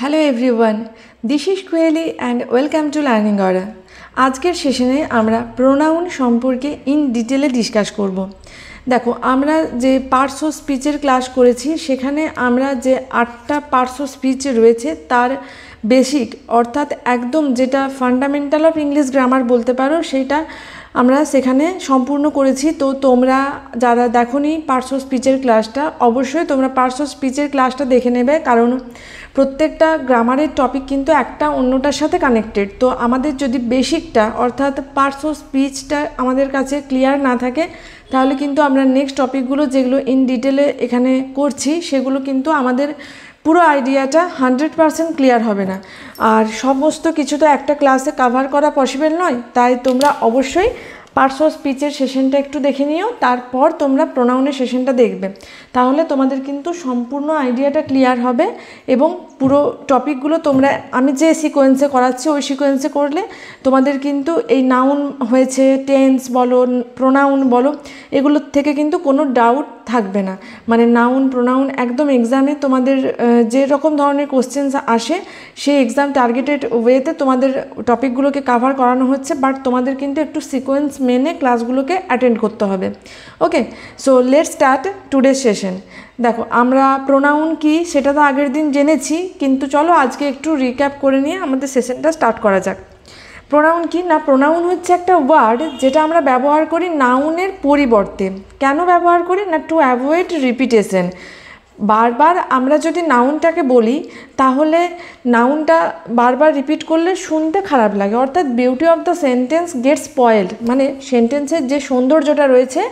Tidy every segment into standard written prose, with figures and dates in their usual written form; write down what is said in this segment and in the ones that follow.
Hello everyone, this is Koyeli and welcome to learning order. আজকের সেশনে আমরা প্রোনাউন সম্পর্কে ইন ডিটেলে ডিসকাস করব। দেখো, আমরা যে পার্টস অফ স্পিচের ক্লাস করেছি সেখানে আমরা যে 8টা পার্টস অফ স্পিচ রয়েছে তার বেসিক অর্থাৎ একদম যেটা ফান্ডামেন্টাল অফ ইংলিশ গ্রামার বলতে পারো সেইটা আমরা সেখানে সম্পূর্ণ করেছি। তো তোমরা যারা দেখোনি পার্টস অফ স্পিচের ক্লাসটা, অবশ্যই তোমরা পার্টস অফ স্পিচের ক্লাসটা দেখে নেবে, কারণ প্রত্যেকটা গ্রামারের টপিক কিন্তু একটা অন্যটার সাথে কানেক্টেড। তো আমাদের যদি বেসিকটা অর্থাৎ পার্টস অফ স্পিচটা আমাদের কাছে ক্লিয়ার না থাকে তাহলে কিন্তু আমরা নেক্সট টপিকগুলো যেগুলো ইন ডিটেলে এখানে করছি সেগুলো কিন্তু আমাদের পুরো আইডিয়াটা 100% ক্লিয়ার হবে না। আর সমস্ত কিছু তো একটা ক্লাসে কাভার করা পসিবল নয়, তাই তোমরা অবশ্যই পার্টস অফ স্পিচের সেশনটা একটু দেখে নিও, তারপর তোমরা প্রোনাউনের সেশনটা দেখবে, তাহলে তোমাদের কিন্তু সম্পূর্ণ আইডিয়াটা ক্লিয়ার হবে এবং পুরো টপিকগুলো তোমরা আমি যে সিকোয়েন্সে করাচ্ছি ওই সিকোয়েন্সে করলে তোমাদের কিন্তু এই নাউন হয়েছে, টেন্স বলো, প্রোনাউন বলো, এগুলোর থেকে কিন্তু কোনো ডাউট থাকবে না। মানে নাউন প্রোনাউন একদম এক্সামে তোমাদের যে রকম ধরনের কোশ্চেন্স আসে সেই এক্সাম টার্গেটেড ওয়েতে তোমাদের টপিকগুলোকে কাভার করানো হচ্ছে, বাট তোমাদের কিন্তু একটু সিকোয়েন্স মেনে ক্লাসগুলোকে অ্যাটেন্ড করতে হবে। Okay, so let's start today session. দেখো, আমরা প্রোনাউন কি সেটা তো আগের দিন জেনেছি, কিন্তু চলো আজকে একটু রিক্যাপ করে নিয়ে আমাদের সেশনটা স্টার্ট করা যাক। প্রোনাউন কি না, প্রোনাউন হচ্ছে একটা ওয়ার্ড যেটা আমরা ব্যবহার করি নাউনের পরিবর্তে। কেন ব্যবহার করি না, টু অ্যাভয়েড রিপিটেশন। বারবার আমরা যদি নাউনটাকে বলি তাহলে নাউনটা বারবার রিপিট করলে শুনতে খারাপ লাগে, অর্থাৎ beauty of the sentence get spoiled, মানে সেন্টেন্সের যে সৌন্দর্যটা রয়েছে,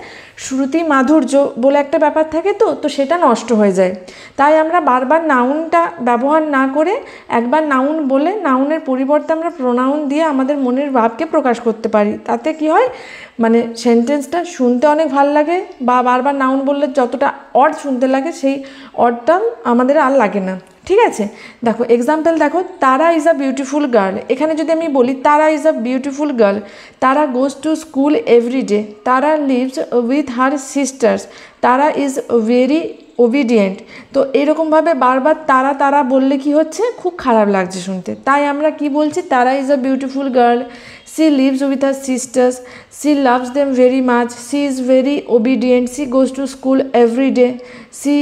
শ্রুতি মাধুর্য বলে একটা ব্যাপার থাকে, তো সেটা নষ্ট হয়ে যায়। তাই আমরা বারবার নাউনটা ব্যবহার না করে একবার নাউন বলে নাউনের পরিবর্তে আমরা প্রোনাউন দিয়ে আমাদের মনের ভাবকে প্রকাশ করতে পারি। তাতে কি হয়, মানে সেন্টেন্সটা শুনতে অনেক ভালো লাগে, বা বারবার নাউন বললে যতটা অড শুনতে লাগে সেই অডটা আমাদের আর লাগে না। ঠিক আছে, দেখো এক্সাম্পল দেখো, তারা ইজ আ বিউটিফুল গার্ল। এখানে যদি আমি বলি তারা ইজ আ বিউটিফুল গার্ল, তারা goes to school every day, তারা লিভস উইথ হার সিস্টার্স, তারা ইজ ভেরি ওবিডিয়েন্ট। তো এরকমভাবে বারবার তারা তারা বললে কি হচ্ছে, খুব খারাপ লাগছে শুনতে। তাই আমরা কি বলছি, তারা is a beautiful girl, she lives with her sisters, she loves them very much, she is very obedient, she goes to school every day, she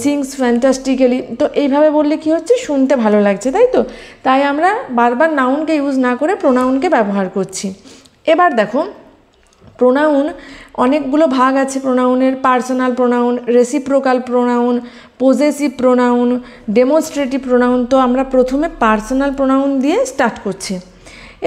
sings fantastically। তো এইভাবে বললে কি হচ্ছে, শুনতে ভালো লাগছে, তাই তো? তাই আমরা বারবার নাউনকে ইউজ না করে প্রোনাউনকে ব্যবহার করছি। এবার দেখো, প্রোনাউন অনেকগুলো ভাগ আছে প্রোনাউনের। Personal pronoun, reciprocal pronoun, possessive pronoun, demonstrative pronoun. তো আমরা প্রথমে পার্সোনাল প্রোনাউন দিয়ে স্টার্ট করছি।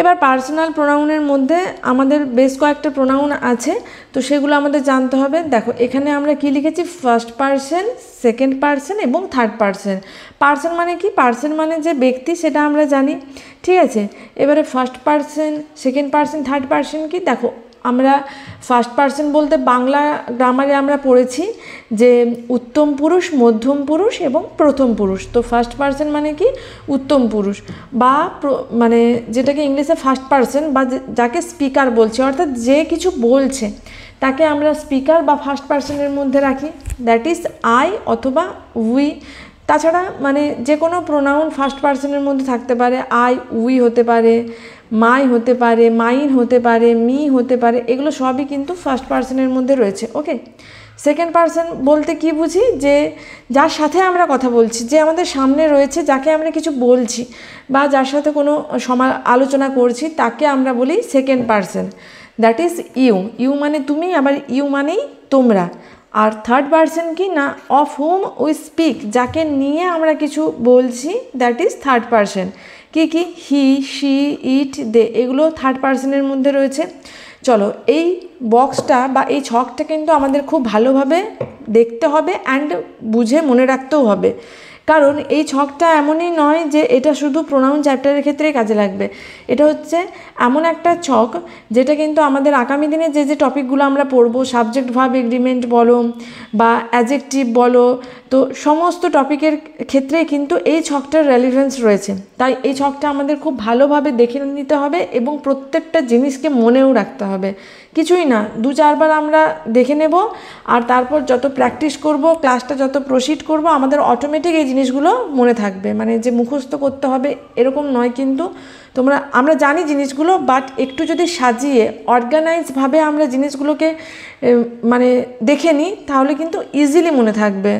এবার পার্সোনাল প্রোনাউনের মধ্যে আমাদের বেশ কয়েকটা প্রোনাউন আছে, তো সেগুলো আমাদের জানতে হবে। দেখো এখানে আমরা কি লিখেছি, ফার্স্ট পারসন, সেকেন্ড পারসন এবং থার্ড পারসন। পারসন মানে কি, পারসন মানে যে ব্যক্তি, সেটা আমরা জানি। ঠিক আছে, এবারে first person, second person, third person কি, দেখো আমরা ফার্স্ট পারসন বলতে বাংলা গ্রামারে আমরা পড়েছি যে উত্তম পুরুষ, মধ্যম পুরুষ এবং প্রথম পুরুষ। তো ফার্স্ট পারসন মানে কি, উত্তম পুরুষ, বা মানে যেটাকে ইংলিশে ফার্স্ট পারসন, বা যাকে স্পিকার বলছে, অর্থাৎ যে কিছু বলছে তাকে আমরা স্পিকার বা ফার্স্ট পারসনের মধ্যে রাখি, দ্যাট ইজ আই অথবা উই। তাছাড়া মানে যে কোনো প্রোনাউন ফার্স্ট পারসনের মধ্যে থাকতে পারে, আই, উই হতে পারে, মাই হতে পারে, মাইন হতে পারে, মি হতে পারে, এগুলো সবই কিন্তু ফার্স্ট পারসনের মধ্যে রয়েছে। ওকে, সেকেন্ড পারসন বলতে কি বুঝি, যে যার সাথে আমরা কথা বলছি, যে আমাদের সামনে রয়েছে, যাকে আমরা কিছু বলছি বা যার সাথে কোনো আলোচনা করছি, তাকে আমরা বলি second person, that is you. You মানে তুমি, আবার ইউ মানেই তোমরা। আর থার্ড পারসন কি না, অফ হুম উই স্পিক, যাকে নিয়ে আমরা কিছু বলছি, দ্যাট ইজ থার্ড পারসন। কি কি, হি, শি, ইট, দে, এগুলো থার্ড পারসনের মধ্যে রয়েছে। চলো এই বক্সটা বা এই ছকটা কিন্তু আমাদের খুব ভালোভাবে দেখতে হবে অ্যান্ড বুঝে মনে রাখতেও হবে, কারণ এই ছকটা এমনই নয় যে এটা শুধু প্রোনাউন চ্যাপ্টারের ক্ষেত্রেই কাজে লাগবে। এটা হচ্ছে এমন একটা ছক যেটা কিন্তু আমাদের আগামী দিনে যে যে টপিকগুলো আমরা পড়বো, সাবজেক্ট ভার্ব এগ্রিমেন্ট বলো বা অ্যাডজেক্টিভ বলো, তো সমস্ত টপিকের ক্ষেত্রেই কিন্তু এই ছকটার রেলিভেন্স রয়েছে। তাই এই ছকটা আমাদের খুব ভালোভাবে দেখে নিতে হবে এবং প্রত্যেকটা জিনিসকে মনেও রাখতে হবে। কিছুই না, 2-4 বার আমরা দেখে নেব, আর তারপর যত প্র্যাকটিস করব, ক্লাসটা যত প্রসিড করব, আমাদের অটোমেটিক এই জিনিসগুলো মনে থাকবে, মানে যে মুখস্থ করতে হবে এরকম নয়, কিন্তু আমরা জানি জিনিসগুলো, বাট একটু যদি সাজিয়ে অর্গানাইজভাবে আমরা জিনিসগুলোকে মানে দেখে নিই তাহলে কিন্তু ইজিলি মনে থাকবে।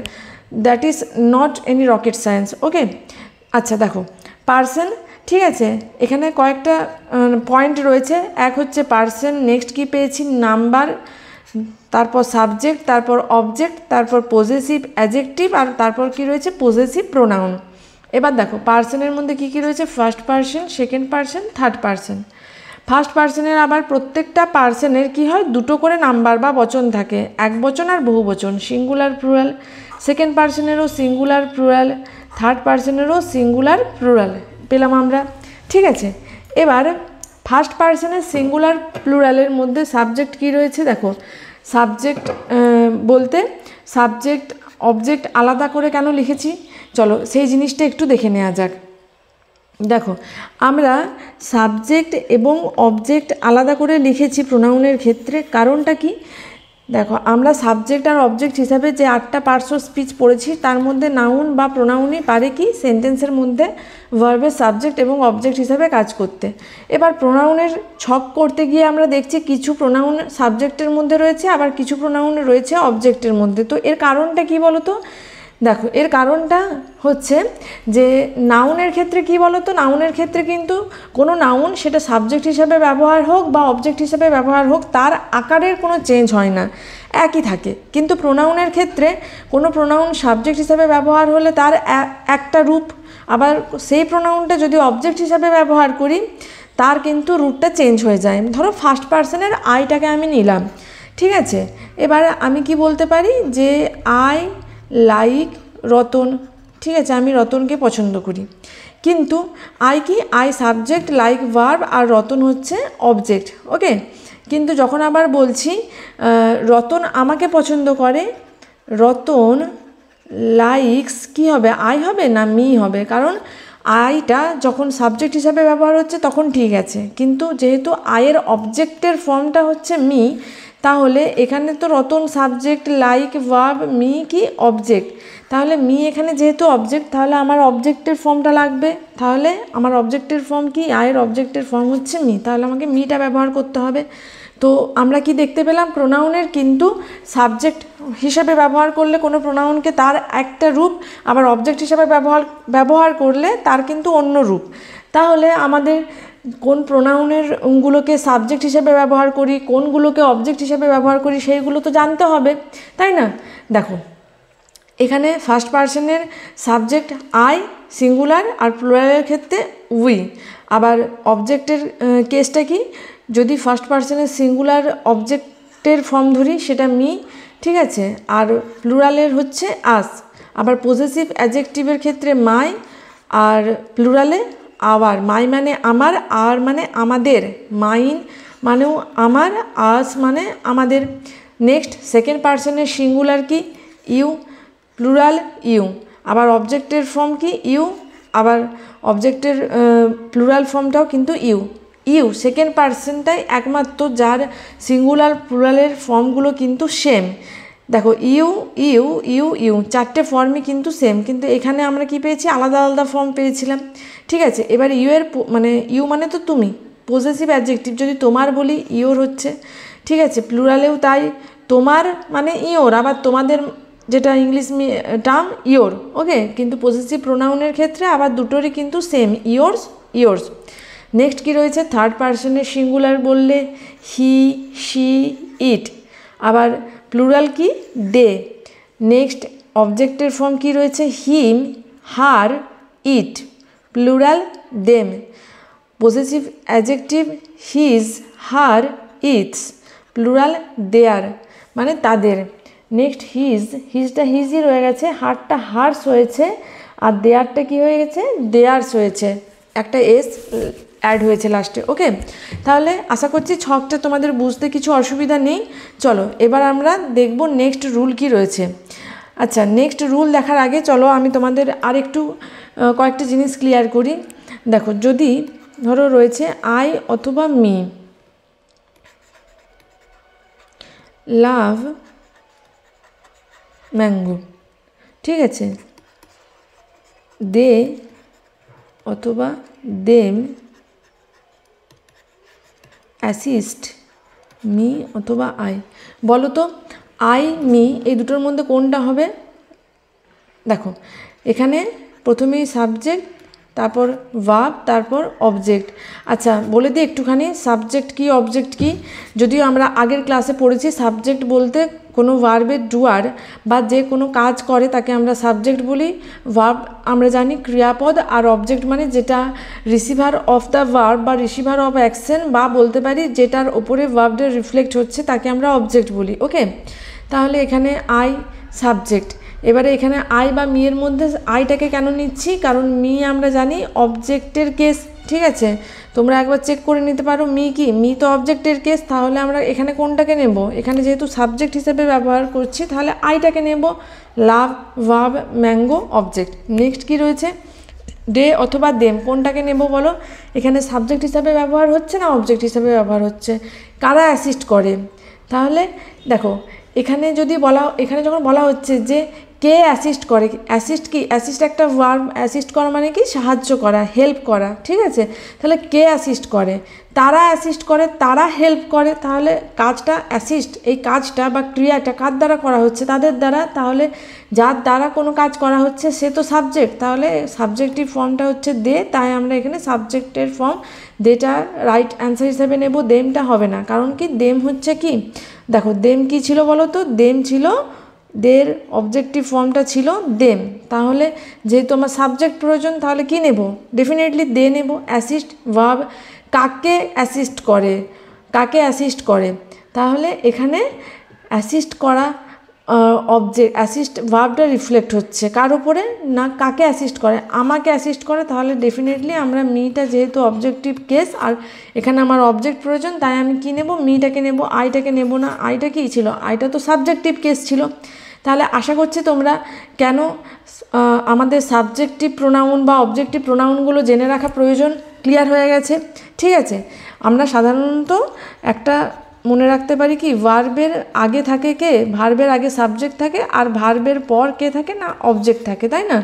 That is not any rocket science. Okay, আচ্ছা দেখো পার্সন, ঠিক আছে, এখানে কয়েকটা পয়েন্ট রয়েছে। এক হচ্ছে পার্সন, নেক্সট কি পেয়েছি নাম্বার, তারপর সাবজেক্ট, তারপর অবজেক্ট, তারপর পজেসিভ অ্যাডজেক্টিভ, আর তারপর কি রয়েছে পজেসিভ প্রোনাউন। এবার দেখো পার্সনের মধ্যে কি কি রয়েছে, first person, second person, third person. First পার্সনের আবার প্রত্যেকটা পার্সনের কি হয়, দুটো করে নাম্বার বা বচন থাকে, এক বচন আর বহু বচন, সিঙ্গুলার প্লুরাল। সেকেন্ড পার্সনেরও সিঙ্গুলার প্লুরাল, থার্ড পার্সনেরও সিঙ্গুলার প্লুরাল পেলাম আমরা। ঠিক আছে, এবার ফার্স্ট পার্সনের সিঙ্গুলার প্লুরালের মধ্যে সাবজেক্ট কি রয়েছে, দেখো সাবজেক্ট বলতে সাবজেক্ট অবজেক্ট আলাদা করে কেন লিখেছি, চলো সেই জিনিসটা একটু দেখে নেওয়া যাক। দেখো আমরা সাবজেক্ট এবং অবজেক্ট আলাদা করে লিখেছি প্রোনাউনের ক্ষেত্রে, কারণটা কি, দেখো আমরা সাবজেক্ট আর অবজেক্ট হিসাবে যে 8টা পার্টস অফ স্পিচ পড়েছি তার মধ্যে নাউন বা প্রোনাউনই পারে কি সেন্টেন্সের মধ্যে ভার্বের সাবজেক্ট এবং অবজেক্ট হিসাবে কাজ করতে। এবার প্রোনাউনের ছক করতে গিয়ে আমরা দেখছি কিছু প্রোনাউন সাবজেক্টের মধ্যে রয়েছে, আবার কিছু প্রোনাউন রয়েছে অবজেক্টের মধ্যে। তো এর কারণটা কি বলো তো, দেখো এর কারণটা হচ্ছে যে নাউনের ক্ষেত্রে কি বলো তো, নাউনের ক্ষেত্রে কিন্তু কোনো নাউন সেটা সাবজেক্ট হিসাবে ব্যবহার হোক বা অবজেক্ট হিসাবে ব্যবহার হোক তার আকারের কোনো চেঞ্জ হয় না, একই থাকে। কিন্তু প্রোনাউনের ক্ষেত্রে কোনো প্রোনাউন সাবজেক্ট হিসাবে ব্যবহার হলে তার একটা রূপ, আবার সেই প্রোনাউনটা যদি অবজেক্ট হিসাবে ব্যবহার করি তার কিন্তু রূপটা চেঞ্জ হয়ে যায়। ধরো ফার্স্ট পার্সনের আইটাকে আমি নিলাম, ঠিক আছে, এবার আমি কি বলতে পারি যে আই লাইক রতন, ঠিক আছে, আমি রতনকে পছন্দ করি, কিন্তু আই কি, আই সাবজেক্ট, লাইক ভার্ব, আর রতন হচ্ছে অবজেক্ট। ওকে, কিন্তু যখন আবার বলছি রতন আমাকে পছন্দ করে, রতন লাইকস, কি হবে, আই হবে না মি হবে, কারণ আইটা যখন সাবজেক্ট হিসাবে ব্যবহার হচ্ছে তখন ঠিক আছে, কিন্তু যেহেতু আয়ের অবজেক্টের ফর্মটা হচ্ছে মি, তাহলে এখানে তো Ratan subject, like verb, me কি অবজেক্ট, তাহলে মি এখানে যেহেতু অবজেক্ট তাহলে আমার অবজেক্টের ফর্মটা লাগবে, তাহলে আমার অবজেক্টের ফর্ম কি, আয়ের অবজেক্টের ফর্ম হচ্ছে মি, তাহলে আমাকে মিটা ব্যবহার করতে হবে। তো আমরা কি দেখতে পেলাম, প্রোনাউনের কিন্তু সাবজেক্ট হিসাবে ব্যবহার করলে কোনো প্রোনাউনকে তার একটা রূপ, আবার অবজেক্ট হিসাবে ব্যবহার করলে তার কিন্তু অন্য রূপ। তাহলে আমাদের কোন প্রোনাউনেরগুলোকে সাবজেক্ট হিসেবে ব্যবহার করি, কোনগুলোকে অবজেক্ট হিসেবে ব্যবহার করি সেইগুলো তো জানতে হবে, তাই না। দেখো এখানে ফার্স্ট পার্সনের সাবজেক্ট আই সিঙ্গুলার, আর প্লুরালের ক্ষেত্রে উই। আবার অবজেক্টের কেসটা কি, যদি ফার্স্ট পার্সনের সিঙ্গুলার অবজেক্টের ফর্ম ধরি সেটা মি, ঠিক আছে, আর প্লুরালের হচ্ছে আস। আবার পজেসিভ অ্যাডজেক্টিভের ক্ষেত্রে মাই, আর প্লুরালে আওয়ার। মাই মানে আমার, আর মানে আমাদের, মাইন মানেও আমার, আস মানে আমাদের। নেক্সট সেকেন্ড পার্সনের সিঙ্গুলার কি ইউ, প্লুরাল ইউ, আবার অবজেক্টের ফর্ম কি ইউ, আবার অবজেক্টের প্লুরাল ফর্মটাও কিন্তু ইউ। ইউ সেকেন্ড পার্সনটাই একমাত্র যার সিঙ্গুলার প্লুরালের ফর্মগুলো কিন্তু সেম। দেখো ইউ ইউ ইউ ইউ চারটে ফর্মই কিন্তু সেম, কিন্তু এখানে আমরা কি পেয়েছি, আলাদা আলাদা ফর্ম পেয়েছিলাম। ঠিক আছে, এবার ইউ এর মানে ইউ মানে তো তুমি, পজেসিভ অ্যাডজেক্টিভ যদি তোমার বলি ইওর হচ্ছে, ঠিক আছে, প্লুরালেও তাই, তোমার মানে ইওর, আবার তোমাদের যেটা ইংলিশ টার্ম ইওর। ওকে, কিন্তু পজেসিভ প্রোনাউনের ক্ষেত্রে আবার দুটোরই কিন্তু সেম, ইয়োর্স ইয়োর্স। নেক্সট কি রয়েছে, থার্ড পার্সনের সিঙ্গুলার বললে হি শি ইট, আবার প্লুরাল কি দে। নেক্সট অবজেক্টের ফর্ম কি রয়েছে, him her it, plural them. Possessive adjective his her its, plural their মানে তাদের। নেক্সট হিজটা হিজই রয়ে গেছে, হারটা হার্স হয়েছে, আর দেয়ারটা কি হয়ে গেছে, দেয়ার্স হয়েছে, একটা এস অ্যাড হয়েছে লাস্টে। ওকে, তাহলে আশা করছি ছকটা তোমাদের বুঝতে কিছু অসুবিধা নেই। চলো এবার আমরা দেখব নেক্সট রুল কি রয়েছে। আচ্ছা, নেক্সট রুল দেখার আগে চলো আমি তোমাদের আর একটু কয়েকটা জিনিস ক্লিয়ার করি। দেখো যদি ধরো রয়েছে আই অথবা মি, লাভ ম্যাঙ্গো, ঠিক আছে, দে অথবা দেম অ্যাসিস্ট মি অথবা আই। বলো তো আই মি এই দুটোর মধ্যে কোনটা হবে? দেখো এখানে প্রথমেই সাবজেক্ট, তারপর ভার্ব, তারপর অবজেক্ট। আচ্ছা বলে দিই একটুখানি সাবজেক্ট কি অবজেক্ট কি। যদিও আমরা আগের ক্লাসে পড়েছি সাবজেক্ট বলতে কোনো ভার্বের ডুয়ার বা যে কোনো কাজ করে তাকে আমরা সাবজেক্ট বলি। ভার্ব আমরা জানি ক্রিয়াপদ, আর অবজেক্ট মানে যেটা রিসিভার অফ দ্য ভার্ব বা রিসিভার অফ অ্যাকশন, বা বলতে পারি যেটার ওপরে ভার্বটা রিফ্লেক্ট হচ্ছে তাকে আমরা অবজেক্ট বলি। ওকে, তাহলে এখানে আই সাবজেক্ট। এবারে এখানে আই বা মি এর মধ্যে আইটাকে কেন নিচ্ছি? কারণ মি আমরা জানি অবজেক্টের কেস, ঠিক আছে? তোমরা একবার চেক করে নিতে পারো মি কি, মি তো অবজেক্টের কেস, তাহলে আমরা এখানে কোনটাকে নেব? এখানে যেহেতু সাবজেক্ট হিসেবে ব্যবহার করছি তাহলে আইটাকে নেব। লাভ ভার্ব ম্যাঙ্গো অবজেক্ট। নেক্সট কি রয়েছে? ডে অথবা দেম, কোনটাকে নেব বলো? এখানে সাবজেক্ট হিসাবে ব্যবহার হচ্ছে না অবজেক্ট হিসাবে ব্যবহার হচ্ছে? কারা অ্যাসিস্ট করে? তাহলে দেখো এখানে যদি বলা, এখানে যখন বলা হচ্ছে যে কে অ্যাসিস্ট করে, অ্যাসিস্ট কি? অ্যাসিস্ট একটা ভার্ব। অ্যাসিস্ট করা মানে কি? সাহায্য করা, হেল্প করা, ঠিক আছে? তাহলে কে অ্যাসিস্ট করে? তারা অ্যাসিস্ট করে, তারা হেল্প করে। তাহলে কাজটা অ্যাসিস্ট, এই কাজটা বা ক্রিয়াটা কার দ্বারা করা হচ্ছে? তাদের দ্বারা। তাহলে যার দ্বারা কোনো কাজ করা হচ্ছে সে তো সাবজেক্ট, তাহলে সাবজেক্টিভ ফর্মটা হচ্ছে দে, তাই আমরা এখানে সাবজেক্টের ফর্ম দেটা রাইট অ্যান্সার হিসেবে নেব। দেমটা হবে না, কারণ কি দেম হচ্ছে কি, দেখো দেম কি ছিল বলো তো? দেম ছিল, দের অবজেক্টিভ ফর্মটা ছিল দেম। তাহলে যেহেতু আমার সাবজেক্ট প্রয়োজন তাহলে কি নেব? ডেফিনেটলি দে নেব। অ্যাসিস্ট ভার্ব কাকে অ্যাসিস্ট করে, কাকে অ্যাসিস্ট করে? তাহলে এখানে অ্যাসিস্ট করা অবজেক্ট, অ্যাসিস্ট ভার্বটা রিফ্লেক্ট হচ্ছে কার উপরে? না কাকে অ্যাসিস্ট করে? আমাকে অ্যাসিস্ট করে। তাহলে ডেফিনেটলি আমরা মিটা যেহেতু অবজেক্টিভ কেস আর এখানে আমার অবজেক্ট প্রয়োজন, তাই আমি কি নেব? মিটাকে নেব, আইটাকে নেব না। আইটা কী ছিল? আইটা তো সাবজেক্টিভ কেস ছিল। তাহলে আশা করছি তোমরা কেন আমাদের সাবজেক্টিভ প্রোনাউন বা অবজেক্টিভ প্রোনাউনগুলো জেনে রাখা প্রয়োজন ক্লিয়ার হয়ে গেছে। ঠিক আছে, আমরা সাধারণত একটা মনে রাখতে পারি কি, ভার্বের আগে থাকে কে? ভার্বের আগে সাবজেক্ট থাকে, আর ভার্বের পর কে থাকে? না অবজেক্ট থাকে, তাই না?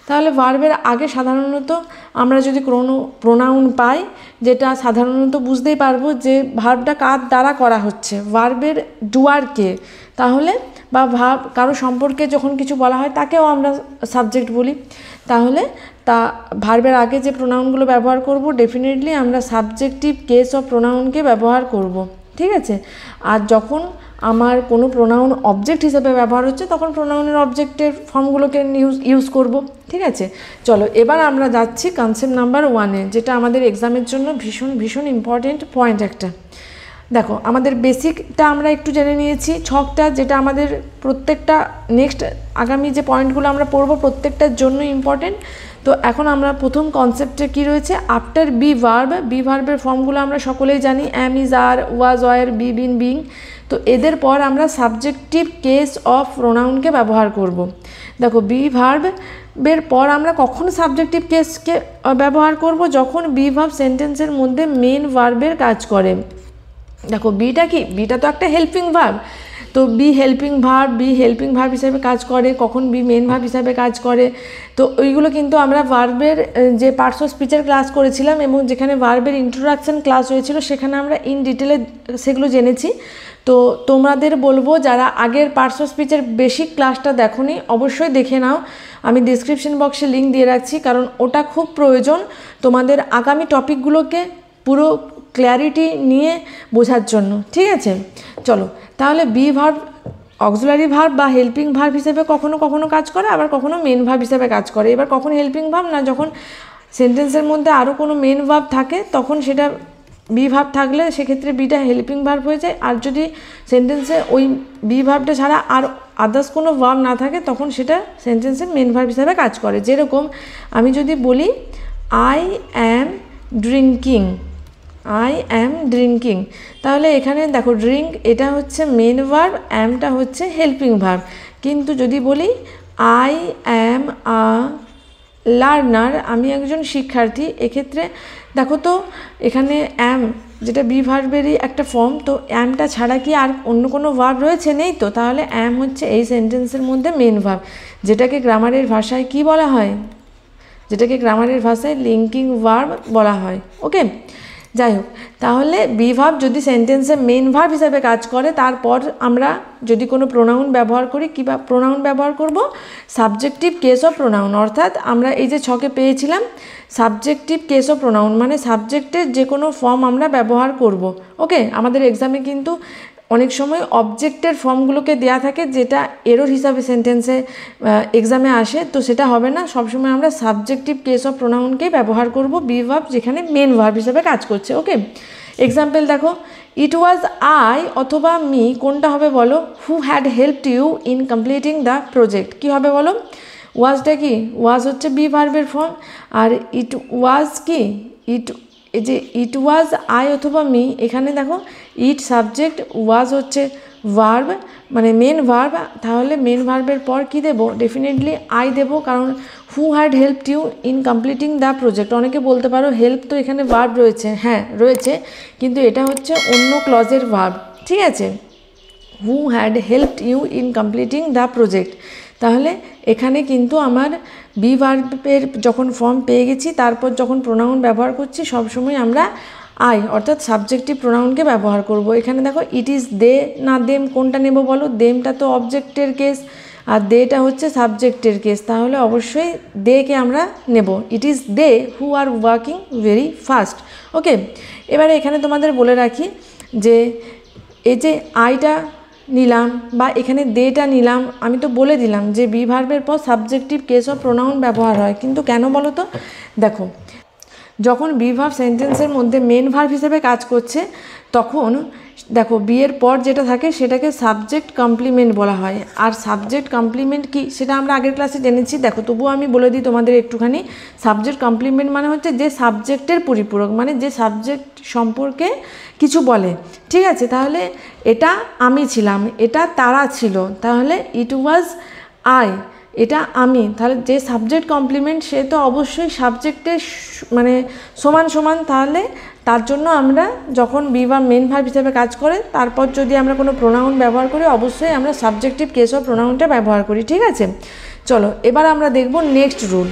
তাহলে ভার্বের আগে সাধারণত আমরা যদি কোনো প্রোনাউন পাই, যেটা সাধারণত বুঝতেই পারবো যে ভার্বটা কার দ্বারা করা হচ্ছে, ভার্বের ডুয়ার কে। তাহলে বা ভাব কারো সম্পর্কে যখন কিছু বলা হয় তাকেও আমরা সাবজেক্ট বলি। তাহলে তা ভার্বের আগে যে প্রোনাউনগুলো ব্যবহার করব ডেফিনেটলি আমরা সাবজেক্টিভ কেস অফ প্রোনাউনকে ব্যবহার করব। ঠিক আছে, আর যখন আমার কোনো প্রোনাউন অবজেক্ট হিসেবে ব্যবহার হচ্ছে তখন প্রোনাউনের অবজেক্টের ফর্মগুলোকে ইউজ করব। ঠিক আছে, চলো এবার আমরা যাচ্ছি কনসেপ্ট নাম্বার 1-এ, যেটা আমাদের এক্সামের জন্য ভীষণ ভীষণ ইম্পর্টেন্ট পয়েন্ট একটা। দেখো আমাদের বেসিকটা আমরা একটু জেনে নিয়েছি, ছকটা, যেটা আমাদের প্রত্যেকটা নেক্সট আগামী যে পয়েন্টগুলো আমরা পড়বো প্রত্যেকটার জন্য ইম্পর্টেন্ট। তো এখন আমরা প্রথম কনসেপ্টে কি রয়েছে, আফটার বি ভার্ব। বি ভার্বের ফর্মগুলো আমরা সকলেই জানি, am, is, are, was, were, be, been, being. তো এদের পর আমরা সাবজেক্টিভ কেস অফ প্রোনাউনকে ব্যবহার করব। দেখো বি ভার্বের পর আমরা কখন সাবজেক্টিভ কেসকে ব্যবহার করব? যখন বি ভার্ব সেন্টেন্সের মধ্যে মেন ভার্বের কাজ করে। দেখো বিটা কি, বিটা তো একটা হেল্পিং ভার্ব, তো বি হেল্পিং ভার্ব হিসাবে কাজ করে। কখন বি মেন ভার্ব হিসাবে কাজ করে, তো ওইগুলো কিন্তু আমরা ভার্বের যে পার্টস অফ স্পিচের ক্লাস করেছিলাম এবং যেখানে ভার্বের ইন্ট্রোডাকশন ক্লাস হয়েছিল সেখানে আমরা ইন ডিটেলে সেগুলো জেনেছি। তো তোমাদের বলবো যারা আগের পার্টস অফ স্পিচের বেসিক ক্লাসটা দেখোনি অবশ্যই দেখে নাও, আমি ডিসক্রিপশন বক্সে লিঙ্ক দিয়ে রাখছি, কারণ ওটা খুব প্রয়োজন তোমাদের আগামী টপিকগুলোকে পুরো ক্ল্যারিটি নিয়ে বোঝার জন্য। ঠিক আছে, চলো তাহলে বি ভার্ব অক্সিলারি ভার্ব বা হেল্পিং ভার্ব হিসেবে কখনো কখনো কাজ করে, আবার কখনো মেন ভার্ব হিসেবে কাজ করে। এবার কখন হেল্পিং ভার্ব? না যখন সেন্টেন্সের মধ্যে আরও কোনো মেন ভার্ব থাকে তখন সেটা বি ভার্ব থাকলে সেক্ষেত্রে বিটা হেল্পিং ভার্ব হয়ে যায়, আর যদি সেন্টেন্সে ওই বি ভার্বটা ছাড়া আর আদার্স কোনো ভার্ব না থাকে তখন সেটা সেন্টেন্সের মেন ভার্ব হিসেবে কাজ করে। যেরকম আমি যদি বলি I am drinking, I am drinking, তাহলে এখানে দেখো ড্রিঙ্ক এটা হচ্ছে মেন ভার্ব, অ্যামটা হচ্ছে হেল্পিং ভার্ব। কিন্তু যদি বলি আই অ্যাম আ লার্নার, আমি একজন শিক্ষার্থী, এক্ষেত্রে দেখো তো এখানে অ্যাম যেটা বি ভার্বেরই একটা ফর্ম, তো অ্যামটা ছাড়া কি আর অন্য কোনো ভার্ব রয়েছে? নেই তো। তাহলে অ্যাম হচ্ছে এই সেন্টেন্সের মধ্যে মেন ভার্ব, যেটাকে গ্রামারের ভাষায় কি বলা হয়? যেটাকে গ্রামারের ভাষায় লিঙ্কিং ভার্ব বলা হয়। ওকে, যাই হোক, তাহলে বি ভার্ব যদি সেন্টেন্সে মেন ভার্ব হিসাবে কাজ করে, তারপর আমরা যদি কোনো প্রোনাউন ব্যবহার করি, কিংবা প্রোনাউন ব্যবহার করব সাবজেক্টিভ কেস অফ প্রোনাউন, অর্থাৎ আমরা এই যে ছকে পেয়েছিলাম সাবজেক্টিভ কেস অফ প্রোনাউন মানে সাবজেক্টের যে কোনো ফর্ম আমরা ব্যবহার করব। ওকে, আমাদের এক্সামে কিন্তু অনেক সময় অবজেক্টের ফর্মগুলোকে দেয়া থাকে, যেটা এরর হিসাবে সেন্টেন্সে এক্সামে আসে, তো সেটা হবে না। সবসময় আমরা সাবজেক্টিভ কেস অফ প্রোনাউনকেই ব্যবহার করব বি ভার্ব যেখানে মেন ভার্ব হিসাবে কাজ করছে। ওকে, এক্সাম্পল দেখো, ইট ওয়াজ আই অথবা মি, কোনটা হবে বলো? Who had helped you in completing the project. কী হবে বলো? ওয়াজটা কি? ওয়াজ হচ্ছে বি ভার্বের ফর্ম, আর ইট ওয়াজ কি? এই যে ইট ওয়াজ আই অথবা মি, এখানে দেখো ইট সাবজেক্ট, ওয়াজ হচ্ছে ভার্ব মানে মেন ভার্ব, তাহলে মেন ভার্বের পর কি দেব? ডেফিনেটলি আই দেব, কারণ who had helped you in completing the project. অনেকে বলতে পারো হেল্প তো এখানে ভার্ব রয়েছে, হ্যাঁ রয়েছে, কিন্তু এটা হচ্ছে অন্য ক্লজের ভার্ব, ঠিক আছে? Who had helped you in completing the project, তাহলে এখানে কিন্তু আমার বি ভার্বের যখন ফর্ম পেয়ে গেছি, তারপর যখন প্রোনাউন ব্যবহার করছি সবসময় আমরা আই অর্থাৎ সাবজেক্টিভ প্রোনাউনকে ব্যবহার করব। এখানে দেখো ইট ইজ দে না দেম, কোনটা নেব বলো? দেমটা তো অবজেক্টের কেস আর দেটা হচ্ছে সাবজেক্টের কেস, তাহলে অবশ্যই দেকে আমরা নেব। It is they who are working very fast. Okay, এবারে এখানে তোমাদের বলে রাখি যে এই যে আইটা নিলাম বা এখানে দেটা নিলাম, আমি তো বলে দিলাম যে বি ভার্বের পর সাবজেক্টিভ কেস অফ প্রোনাউন ব্যবহার হয়, কিন্তু কেন বলো তো? দেখো, যখন বি ভার্ব সেন্টেন্সের মধ্যে মেন ভার্ব হিসেবে কাজ করছে, তখন দেখো বি এর পর যেটা থাকে সেটাকে সাবজেক্ট কমপ্লিমেন্ট বলা হয়। আর সাবজেক্ট কমপ্লিমেন্ট কি সেটা আমরা আগের ক্লাসে জেনেছি, দেখো তবুও আমি বলে দিই তোমাদের একটুখানি। সাবজেক্ট কমপ্লিমেন্ট মানে হচ্ছে যে সাবজেক্টের পরিপূরক, মানে যে সাবজেক্ট সম্পর্কে কিছু বলে, ঠিক আছে? তাহলে এটা আমি ছিলাম, এটা তারা ছিল, তাহলে ইট ওয়াজ আই, এটা আমি, তাহলে যে সাবজেক্ট কমপ্লিমেন্ট সে তো অবশ্যই সাবজেক্টের মানে সমান সমান, তাহলে তার জন্য আমরা যখন বি বা মেন ভার্ব হিসেবে কাজ করে তারপর যদি আমরা কোনো প্রোনাউন ব্যবহার করি, অবশ্যই আমরা সাবজেক্টিভ কেস অফ প্রোনাউনটা ব্যবহার করি, ঠিক আছে? চলো এবার আমরা দেখব নেক্সট রুল।